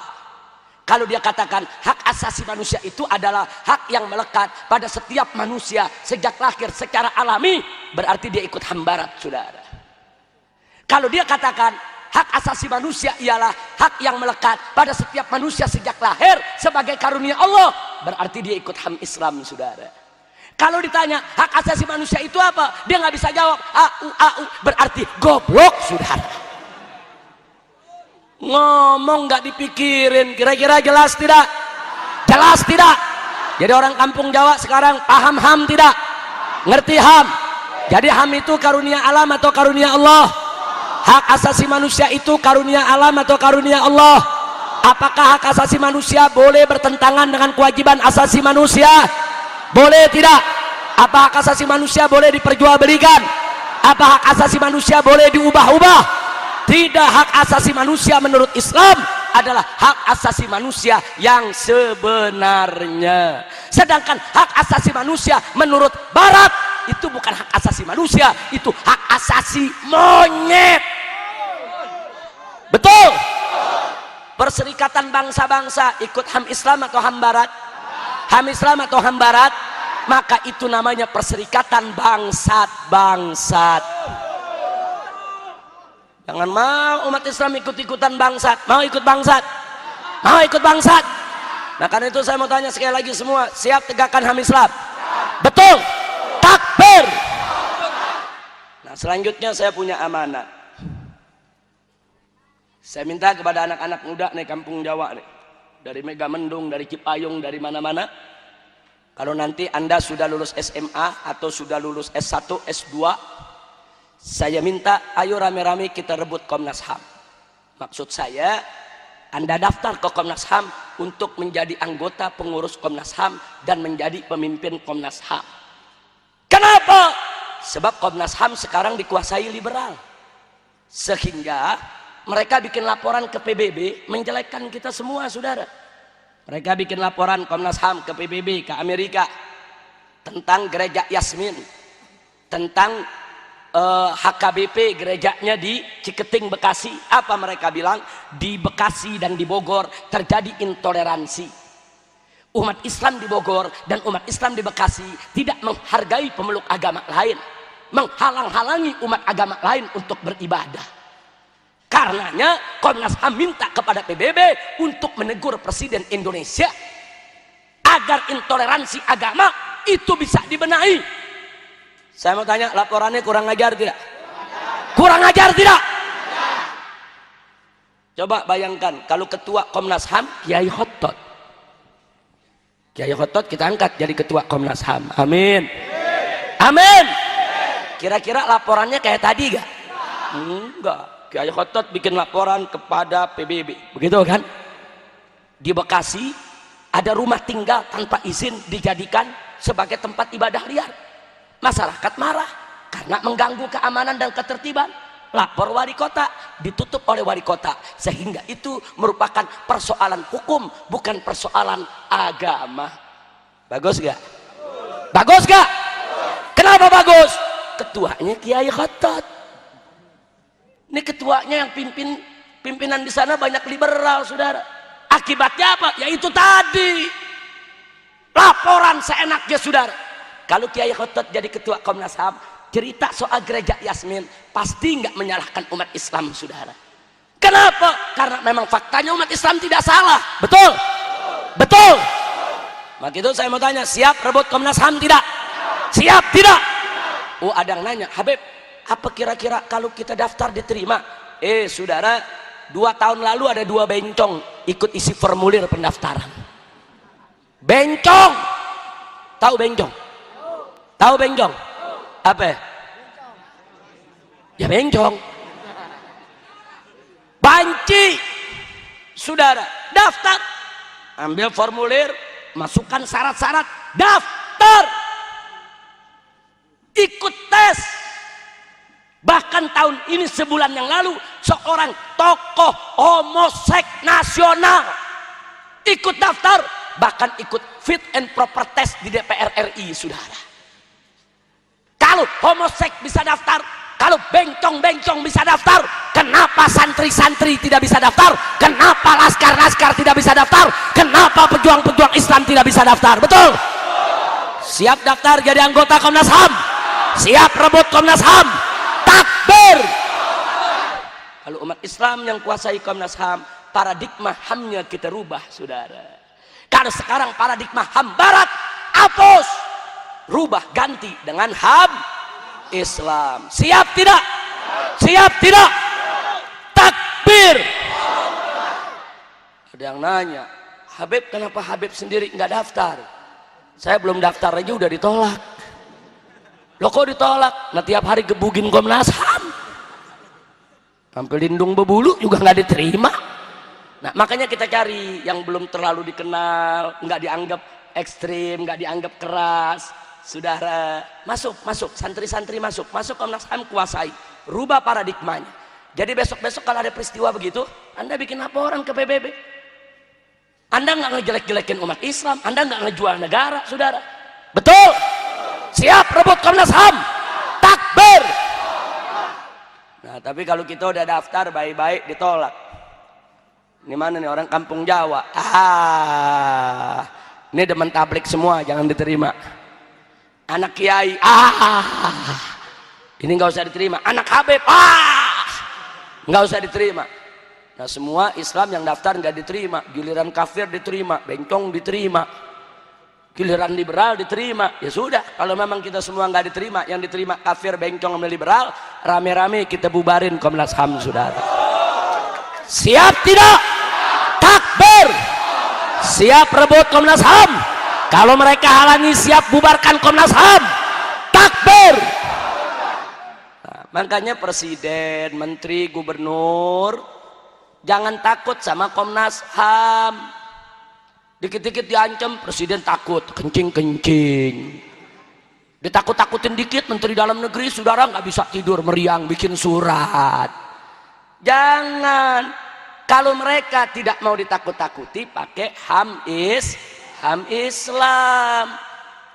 Kalau dia katakan hak asasi manusia itu adalah hak yang melekat pada setiap manusia sejak lahir secara alami, berarti dia ikut HAM Barat, saudara. Kalau dia katakan hak asasi manusia ialah hak yang melekat pada setiap manusia sejak lahir sebagai karunia Allah, berarti dia ikut HAM Islam, saudara. Kalau ditanya hak asasi manusia itu apa, dia nggak bisa jawab, berarti goblok, saudara. Ngomong nggak dipikirin, kira-kira jelas tidak? Jelas tidak? Jadi orang kampung Jawa sekarang paham HAM tidak? Ngerti HAM? Jadi HAM itu karunia alam atau karunia Allah? Hak asasi manusia itu karunia alam atau karunia Allah? Apakah hak asasi manusia boleh bertentangan dengan kewajiban asasi manusia? Boleh tidak? Apa hak asasi manusia boleh diperjualbelikan? Apa hak asasi manusia boleh diubah-ubah? Tidak. Hak asasi manusia menurut Islam adalah hak asasi manusia yang sebenarnya. Sedangkan hak asasi manusia menurut Barat itu bukan hak asasi manusia, itu hak asasi monyet. Betul? Perserikatan bangsa-bangsa ikut HAM Islam atau HAM Barat? HAM Islam atau HAM Barat? Maka itu namanya perserikatan bangsat-bangsat. Jangan mau umat Islam ikut-ikutan bangsat. Mau ikut bangsat? Mau ikut bangsat? Nah karena itu saya mau tanya sekali lagi semua, siap tegakkan HAM Islam? Betul? Takbir! Nah selanjutnya saya punya amanah. Saya minta kepada anak-anak muda nih kampung Jawa nih, dari Megamendung, dari Cipayung, dari mana-mana, kalau nanti Anda sudah lulus SMA atau sudah lulus S1, S2, saya minta ayo rame-rame kita rebut Komnas HAM. Maksud saya, Anda daftar ke Komnas HAM untuk menjadi anggota pengurus Komnas HAM dan menjadi pemimpin Komnas HAM. Kenapa? Sebab Komnas HAM sekarang dikuasai liberal. Sehingga mereka bikin laporan ke PBB menjelekkan kita semua, saudara. Mereka bikin laporan Komnas HAM ke PBB, ke Amerika, tentang gereja Yasmin, tentang HKBP gerejanya di Ciketing, Bekasi. Apa mereka bilang? Di Bekasi dan di Bogor terjadi intoleransi. Umat Islam di Bogor dan umat Islam di Bekasi tidak menghargai pemeluk agama lain, menghalang-halangi umat agama lain untuk beribadah. Karenanya Komnas HAM minta kepada PBB untuk menegur Presiden Indonesia agar intoleransi agama itu bisa dibenahi. Saya mau tanya, laporannya kurang ajar tidak? Kurang ajar tidak? Coba bayangkan kalau ketua Komnas HAM Kiai Khotot. Kiai Khotot kita angkat jadi ketua Komnas HAM. Amin. Amin. Kira-kira laporannya kayak tadi gak? Enggak. Kiai Khotot bikin laporan kepada PBB, begitu kan? Di Bekasi ada rumah tinggal tanpa izin dijadikan sebagai tempat ibadah liar. Masyarakat marah karena mengganggu keamanan dan ketertiban. Lapor wali kota, ditutup oleh wali kota, sehingga itu merupakan persoalan hukum, bukan persoalan agama. Bagus gak? Bagus gak? Kenapa bagus? Ketuanya Kiai Khotot. Ini ketuanya yang pimpinan di sana banyak liberal, saudara. Akibatnya apa? Ya itu tadi, laporan seenaknya, saudara. Kalau Kiai Khotot jadi ketua Komnas HAM, cerita soal gereja Yasmin, pasti nggak menyalahkan umat Islam, saudara. Kenapa? Karena memang faktanya umat Islam tidak salah. Betul? Betul? Maka itu saya mau tanya, siap rebut Komnas HAM tidak? Siap tidak? Oh, ada yang nanya, Habib, apa kira-kira kalau kita daftar diterima? Saudara, 2 tahun lalu ada 2 bencong ikut isi formulir pendaftaran. Bencong, tahu bencong? Tahu bencong? Apa? Ya bencong. Banci, saudara, daftar, ambil formulir, masukkan syarat-syarat, daftar, ikut tes. Bahkan tahun ini sebulan yang lalu seorang tokoh homoseks nasional ikut daftar, bahkan ikut fit and proper test di DPR RI, saudara. Kalau homoseks bisa daftar, kalau bencong-bencong bisa daftar, kenapa santri-santri tidak bisa daftar? Kenapa laskar-laskar tidak bisa daftar? Kenapa pejuang-pejuang Islam tidak bisa daftar? Betul? Siap daftar jadi anggota Komnas HAM? Siap rebut Komnas HAM? Takbir! Kalau umat Islam yang kuasai Komnas HAM, paradigma HAM-nya kita rubah, saudara. Kalau sekarang paradigma HAM Barat, hapus, rubah ganti dengan HAM Islam. Siap tidak? Siap tidak? Takbir! Ada yang nanya, Habib, kenapa Habib sendiri nggak daftar? Saya belum daftar aja udah ditolak. Loh kok ditolak? Nah tiap hari gebugin Komnas HAM, sampai lindung bebulu juga nggak diterima. Nah makanya kita cari yang belum terlalu dikenal, nggak dianggap ekstrim, nggak dianggap keras. Saudara, masuk santri-santri masuk Komnas HAM, kuasai, rubah paradigmanya. Jadi besok-besok kalau ada peristiwa begitu, Anda bikin laporan ke PBB. Anda nggak ngejelek-jelekin umat Islam, Anda nggak ngejual negara, saudara. Betul? Siap rebut Komnas HAM? Takbir! Nah tapi kalau kita udah daftar baik-baik ditolak, Ini mana nih orang kampung Jawa? Ini demen tablik semua, jangan diterima. Anak kiai, ini nggak usah diterima. Anak Habib, nggak usah diterima. Nah semua Islam yang daftar nggak diterima. Giliran kafir diterima, bencong diterima, giliran liberal diterima. Ya sudah, kalau memang kita semua nggak diterima, yang diterima kafir, bencong, sama liberal, rame-rame kita bubarin Komnas HAM, saudara. Siap tidak? Takbir. Siap rebut Komnas HAM. Kalau mereka halangi, siap bubarkan Komnas HAM. Takbir. Nah, makanya presiden, menteri, gubernur jangan takut sama Komnas HAM. Dikit-dikit diancam, presiden takut, kencing-kencing. Ditakut-takutin dikit, menteri dalam negeri, saudara nggak bisa tidur, meriang, bikin surat. Jangan. Kalau mereka tidak mau ditakut-takuti, pakai HAM Islam.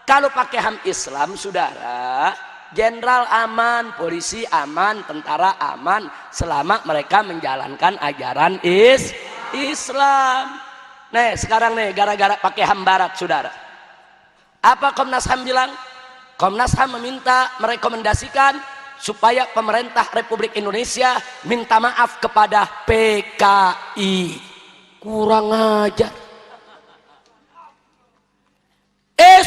Kalau pakai HAM Islam, saudara, jenderal aman, polisi aman, tentara aman, selama mereka menjalankan ajaran Islam. Nih sekarang nih, gara-gara pakai HAM Barat, saudara, apa Komnas HAM bilang? Komnas HAM meminta, merekomendasikan supaya pemerintah Republik Indonesia minta maaf kepada PKI. Kurang ajar.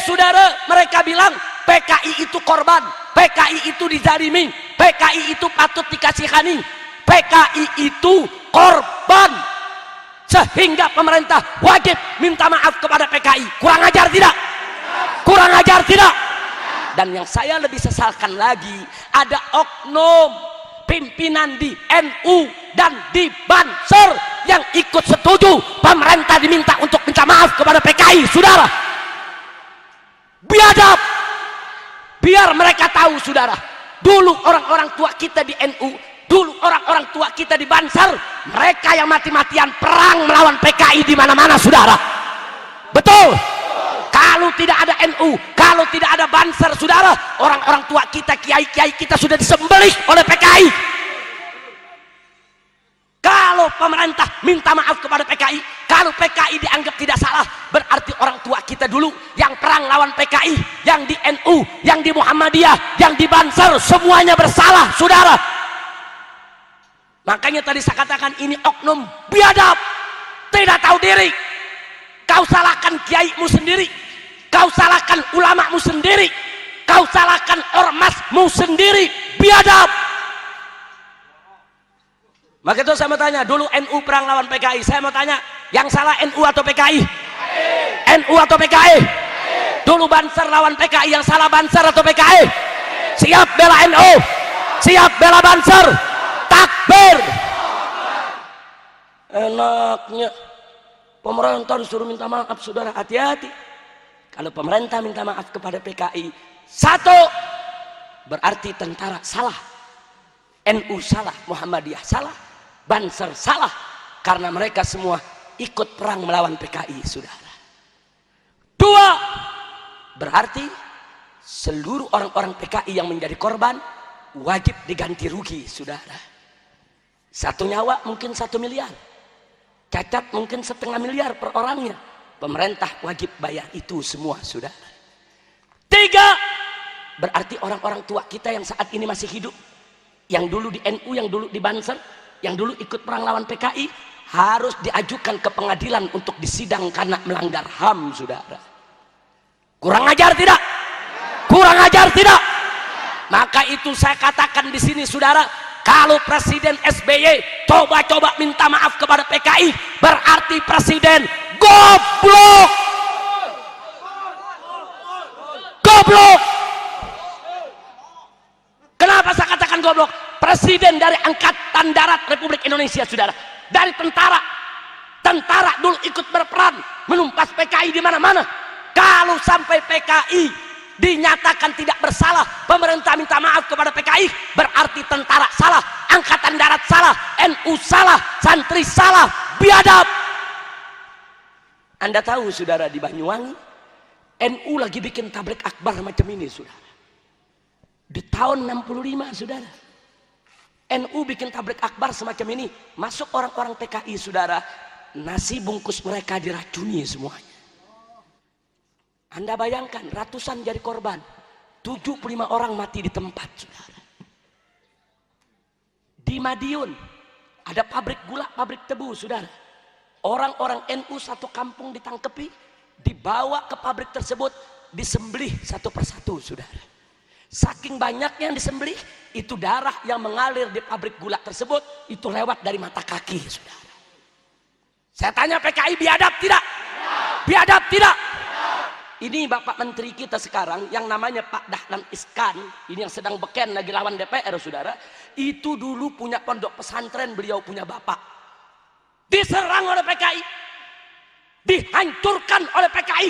Saudara, mereka bilang PKI itu korban, PKI itu dizalimi, PKI itu patut dikasihani, PKI itu korban, sehingga pemerintah wajib minta maaf kepada PKI. Kurang ajar tidak? Kurang ajar tidak? Dan yang saya lebih sesalkan lagi, ada oknum pimpinan di NU dan di Banser yang ikut setuju pemerintah diminta untuk minta maaf kepada PKI, saudara. Biadab. Biar mereka tahu, saudara, dulu orang-orang tua kita di NU, dulu orang-orang tua kita di Banser, mereka yang mati-matian perang melawan PKI di mana-mana, saudara. Betul. Kalau tidak ada NU, kalau tidak ada Banser, saudara, orang-orang tua kita, kiai-kiai kita sudah disembelih oleh PKI. Kalau pemerintah minta maaf kepada PKI, kalau PKI dianggap tidak salah, berarti orang tua kita dulu yang perang lawan PKI, yang di NU, yang di Muhammadiyah, yang di Banser, semuanya bersalah, saudara. Makanya tadi saya katakan ini oknum biadab, tidak tahu diri. Kau salahkan kiaimu sendiri, kau salahkan ulamamu sendiri, kau salahkan ormasmu sendiri, biadab. Maka itu saya mau tanya, dulu NU perang lawan PKI, saya mau tanya, yang salah NU atau PKI? NU atau PKI? Dulu Banser lawan PKI, yang salah Banser atau PKI? Siap bela NU, siap bela Banser, takbir. Enaknya pemerintah disuruh minta maaf, saudara, hati-hati. Kalau pemerintah minta maaf kepada PKI, satu, berarti tentara salah, NU salah, Muhammadiyah salah, Banser salah, karena mereka semua ikut perang melawan PKI, saudara. Dua, berarti seluruh orang-orang PKI yang menjadi korban wajib diganti rugi, saudara. Satu nyawa mungkin 1 miliar, cacat mungkin 1,5 miliar per orangnya, pemerintah wajib bayar itu semua, saudara. Tiga, berarti orang-orang tua kita yang saat ini masih hidup, yang dulu di NU, yang dulu di Banser, yang dulu ikut perang lawan PKI, harus diajukan ke pengadilan untuk disidang karena melanggar HAM, saudara. Kurang ajar tidak? Kurang ajar tidak? Maka itu saya katakan di sini, saudara, kalau Presiden SBY coba-coba minta maaf kepada PKI, berarti Presiden goblok. Goblok. Kenapa saya katakan goblok? Presiden dari Angkatan Darat Republik Indonesia, saudara, dari tentara dulu ikut berperan menumpas PKI di mana-mana. Kalau sampai PKI dinyatakan tidak bersalah, pemerintah minta maaf kepada PKI, berarti tentara salah, Angkatan Darat salah, NU salah, santri salah, biadab. Anda tahu, saudara, di Banyuwangi NU lagi bikin tablik akbar macam ini, saudara. Di tahun 65, saudara, NU bikin tablik akbar semacam ini, masuk orang-orang PKI, saudara, nasi bungkus mereka diracuni semuanya. Anda bayangkan ratusan jadi korban, 75 orang mati di tempat, saudara. Di Madiun ada pabrik gula, pabrik tebu, saudara. Orang-orang NU satu kampung ditangkepi, dibawa ke pabrik tersebut, disembelih satu persatu, saudara. Saking banyaknya yang disembelih, itu darah yang mengalir di pabrik gula tersebut itu lewat dari mata kaki, saudara. Saya tanya, PKI biadab tidak? Biadab tidak? Ini Bapak Menteri kita sekarang yang namanya Pak Dahlan Iskan, ini yang sedang beken lagi lawan DPR, saudara. Itu dulu punya pondok pesantren, beliau punya bapak. Diserang oleh PKI, dihancurkan oleh PKI,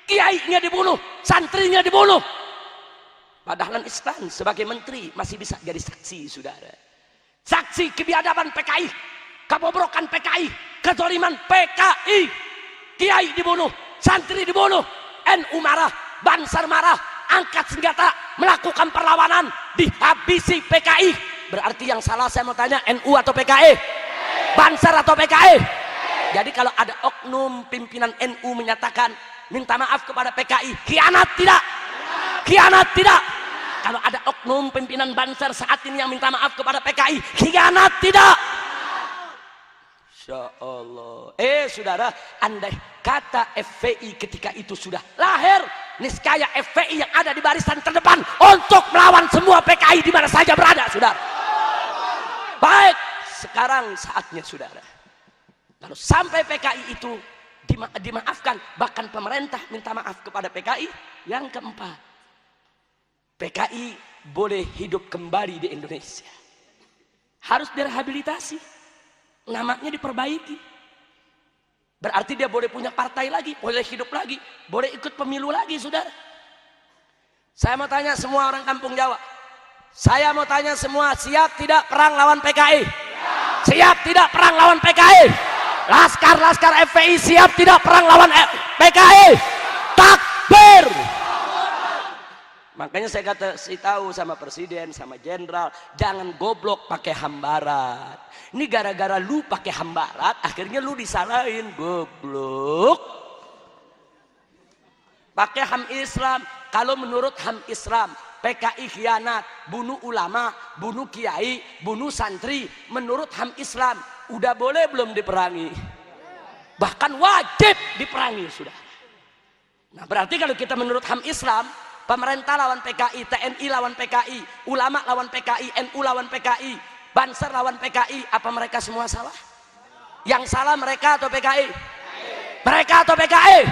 kiainya dibunuh, santrinya dibunuh. Pak Dahlan Iskan sebagai menteri masih bisa jadi saksi, saudara. Saksi kebiadaban PKI, kebobrokan PKI, kezaliman PKI. Kiai dibunuh, santri dibunuh, NU marah, Bansar marah, angkat senjata, melakukan perlawanan, dihabisi PKI. Berarti yang salah, saya mau tanya, NU atau PKI? Bansar atau PKI? Jadi kalau ada oknum pimpinan NU menyatakan minta maaf kepada PKI, khianat tidak? Khianat tidak? Kalau ada oknum pimpinan Bansar saat ini yang minta maaf kepada PKI, khianat tidak? Insya Allah. Saudara, andai kata FPI ketika itu sudah lahir, niscaya FPI yang ada di barisan terdepan untuk melawan semua PKI di mana saja berada, saudara. Baik, sekarang saatnya, saudara. Kalau sampai PKI itu dimaafkan, bahkan pemerintah minta maaf kepada PKI. Yang keempat, PKI boleh hidup kembali di Indonesia. Harus direhabilitasi, namanya diperbaiki. Berarti dia boleh punya partai lagi, boleh hidup lagi, boleh ikut pemilu lagi, saudara. Saya mau tanya semua orang kampung Jawa, saya mau tanya semua, siap tidak perang lawan PKI? Siap tidak perang lawan PKI? Laskar-laskar FPI siap tidak perang lawan PKI? Takbir! Makanya saya kasih tahu sama presiden, sama jenderal, jangan goblok pakai HAM Barat. Ini gara-gara lu pakai HAM Barat, akhirnya lu disalahin, goblok. Pakai HAM Islam. Kalau menurut HAM Islam, PKI khianat, bunuh ulama, bunuh kiai, bunuh santri. Menurut HAM Islam, udah boleh belum diperangi? Bahkan wajib diperangi, sudah. Nah, berarti kalau kita menurut HAM Islam, pemerintah lawan PKI, TNI lawan PKI, ulama lawan PKI, NU lawan PKI, Bansar lawan PKI, apa mereka semua salah? Yang salah mereka atau PKI? Mereka atau PKI?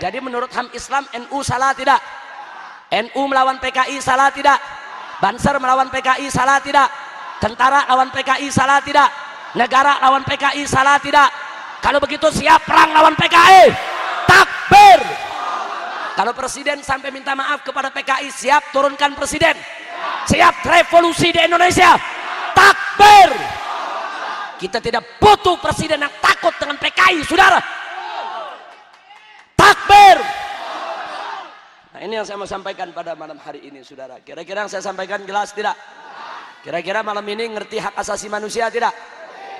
Jadi menurut HAM Islam, NU salah tidak? NU melawan PKI salah tidak? Bansar melawan PKI salah tidak? Tentara lawan PKI salah tidak? Negara lawan PKI salah tidak? Kalau begitu siap perang lawan PKI? Takbir! Kalau presiden sampai minta maaf kepada PKI, siap turunkan presiden? Siap revolusi di Indonesia? Takbir! Kita tidak butuh presiden yang takut dengan PKI, saudara. Takbir! Nah, ini yang saya mau sampaikan pada malam hari ini, saudara. Kira-kira yang saya sampaikan jelas tidak? Kira-kira malam ini ngerti hak asasi manusia tidak?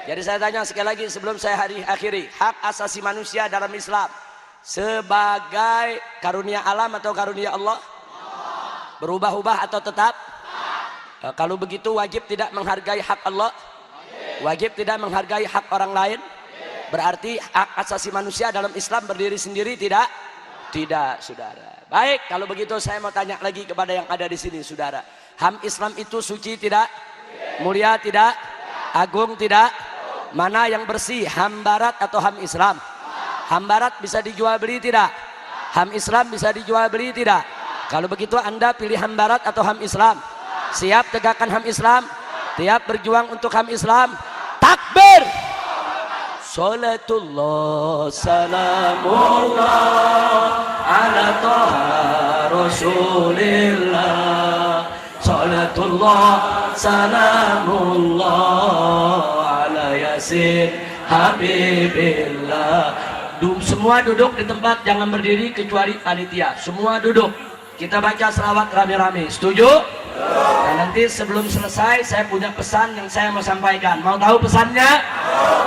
Jadi saya tanya sekali lagi sebelum saya akhiri, hak asasi manusia dalam Islam sebagai karunia alam atau karunia Allah? Berubah-ubah atau tetap? Kalau begitu wajib tidak menghargai hak Allah? Wajib tidak menghargai hak orang lain? Berarti hak asasi manusia dalam Islam berdiri sendiri tidak? Tidak, saudara. Baik, kalau begitu saya mau tanya lagi kepada yang ada di sini, saudara. HAM Islam itu suci tidak? Mulia tidak? Agung tidak? Mana yang bersih, HAM Barat atau HAM Islam? HAM Barat bisa dijual beli tidak? HAM Islam bisa dijual beli tidak? Kalau begitu Anda pilih HAM Barat atau HAM Islam? Siap tegakkan HAM Islam? Siap berjuang untuk HAM Islam? Takbir! Salatullah salamullah ala taha rasulillah. Salatullah salamullah ala yasin habibillah. Semua duduk di tempat, jangan berdiri kecuali panitia. Semua duduk. Kita baca selawat rame-rame. Setuju? Nah, nanti sebelum selesai saya punya pesan yang saya mau sampaikan. Mau tahu pesannya?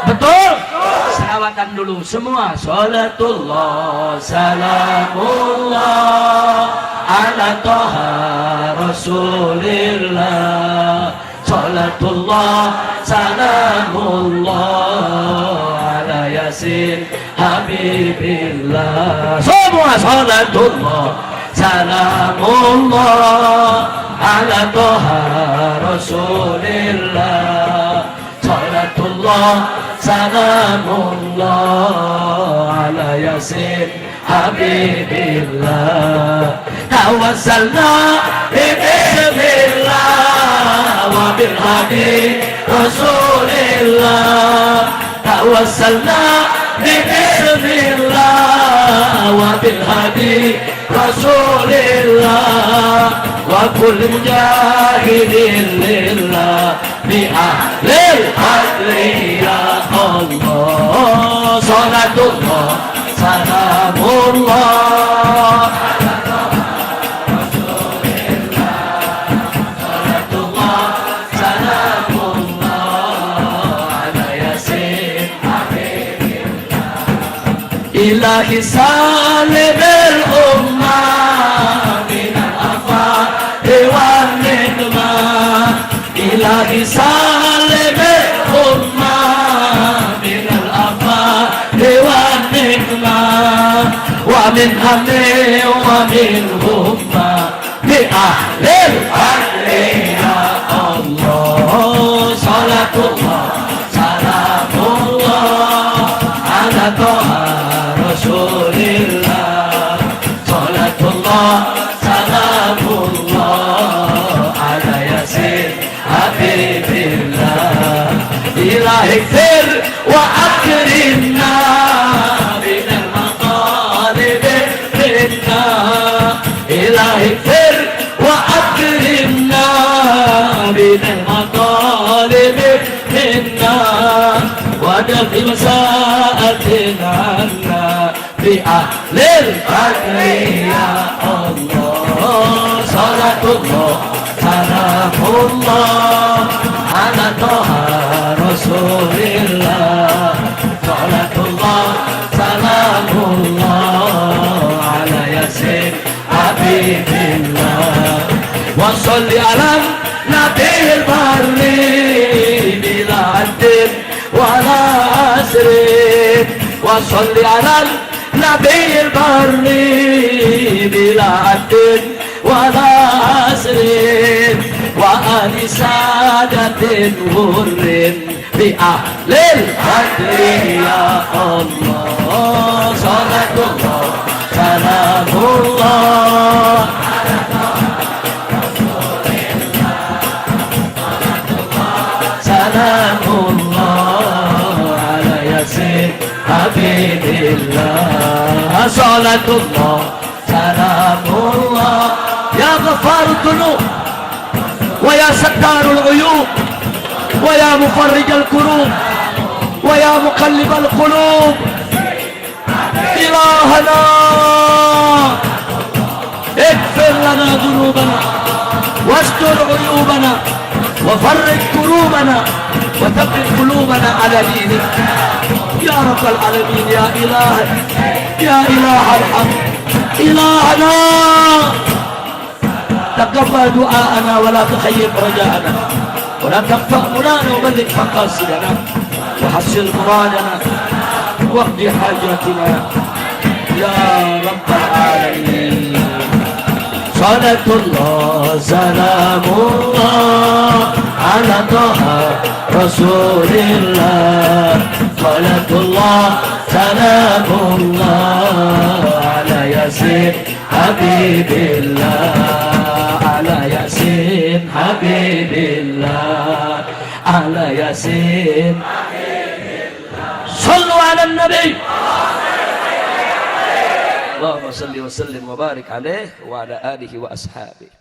Betul? Selawatan dulu semua. Salatullah salamullah ala toha rasulillah. Salatullah salamullah ala yasin habibillah. Semua salatullah salamullah ala toha rasulillah. Salatullah salamullah ala yasin habibillah. Tawassalna bismillah wa bil hadi rasulillah. Tawassalna bismillah wa bil hadi rasulillah wa kulli mujahidin lillah bi ahlil hadri ya Allah. Salatullah salamullah ilahi salimil ummah minal afati wan nikmah. Ilahi salimil ummah minal afati wan nikmah. Wa min hamdi wa min humma bi ahlil hadri ya Allah. Salatullah salamullah ala toha rasulillah. Salatullah salamullah ala yasin habibillah. Ilahi fir wa akrimna binal maqalib minna. Ilahi fir wa akrimna binal maqalib minna. ودفي مساءة عنا بأهل الفجر يا الله. صلاة الله سلام الله على طه رسول الله. صلاة الله سلام الله على ياسين حبيب الله. وصل على النبي البري بلا عد ولا أسرين. وصل على النبي البري بلا عد ولا أسرين. وآل سادة غر بأهل القدر يا الله. صلاة الله سلام الله سلام الله على ياسين حبيب الله. صلاة الله سلام الله يا غفار الذنوب ويا ستار العيوب ويا مفرج الكروب ويا مقلب القلوب. إلهنا اغفر لنا ذنوبنا واستر عيوبنا وفرج كروبنا وثبت قلوبنا على دينك يا رب العالمين. يا إله يا إله الحق إلهنا تقبل دعاءنا ولا تخيب رجاءنا ولا تقطع منانا وبلغ مقاصدنا وحسن مرادنا واقض حاجاتنا يا رب العالمين. صلاة الله سلام الله على طه رسول الله. صلاة الله سلام الله على ياسين حبيب الله. على ياسين حبيب الله. على ياسين صلوا على النبي. اللهم صل وسلم وبارك عليه وعلى آله وأصحابه.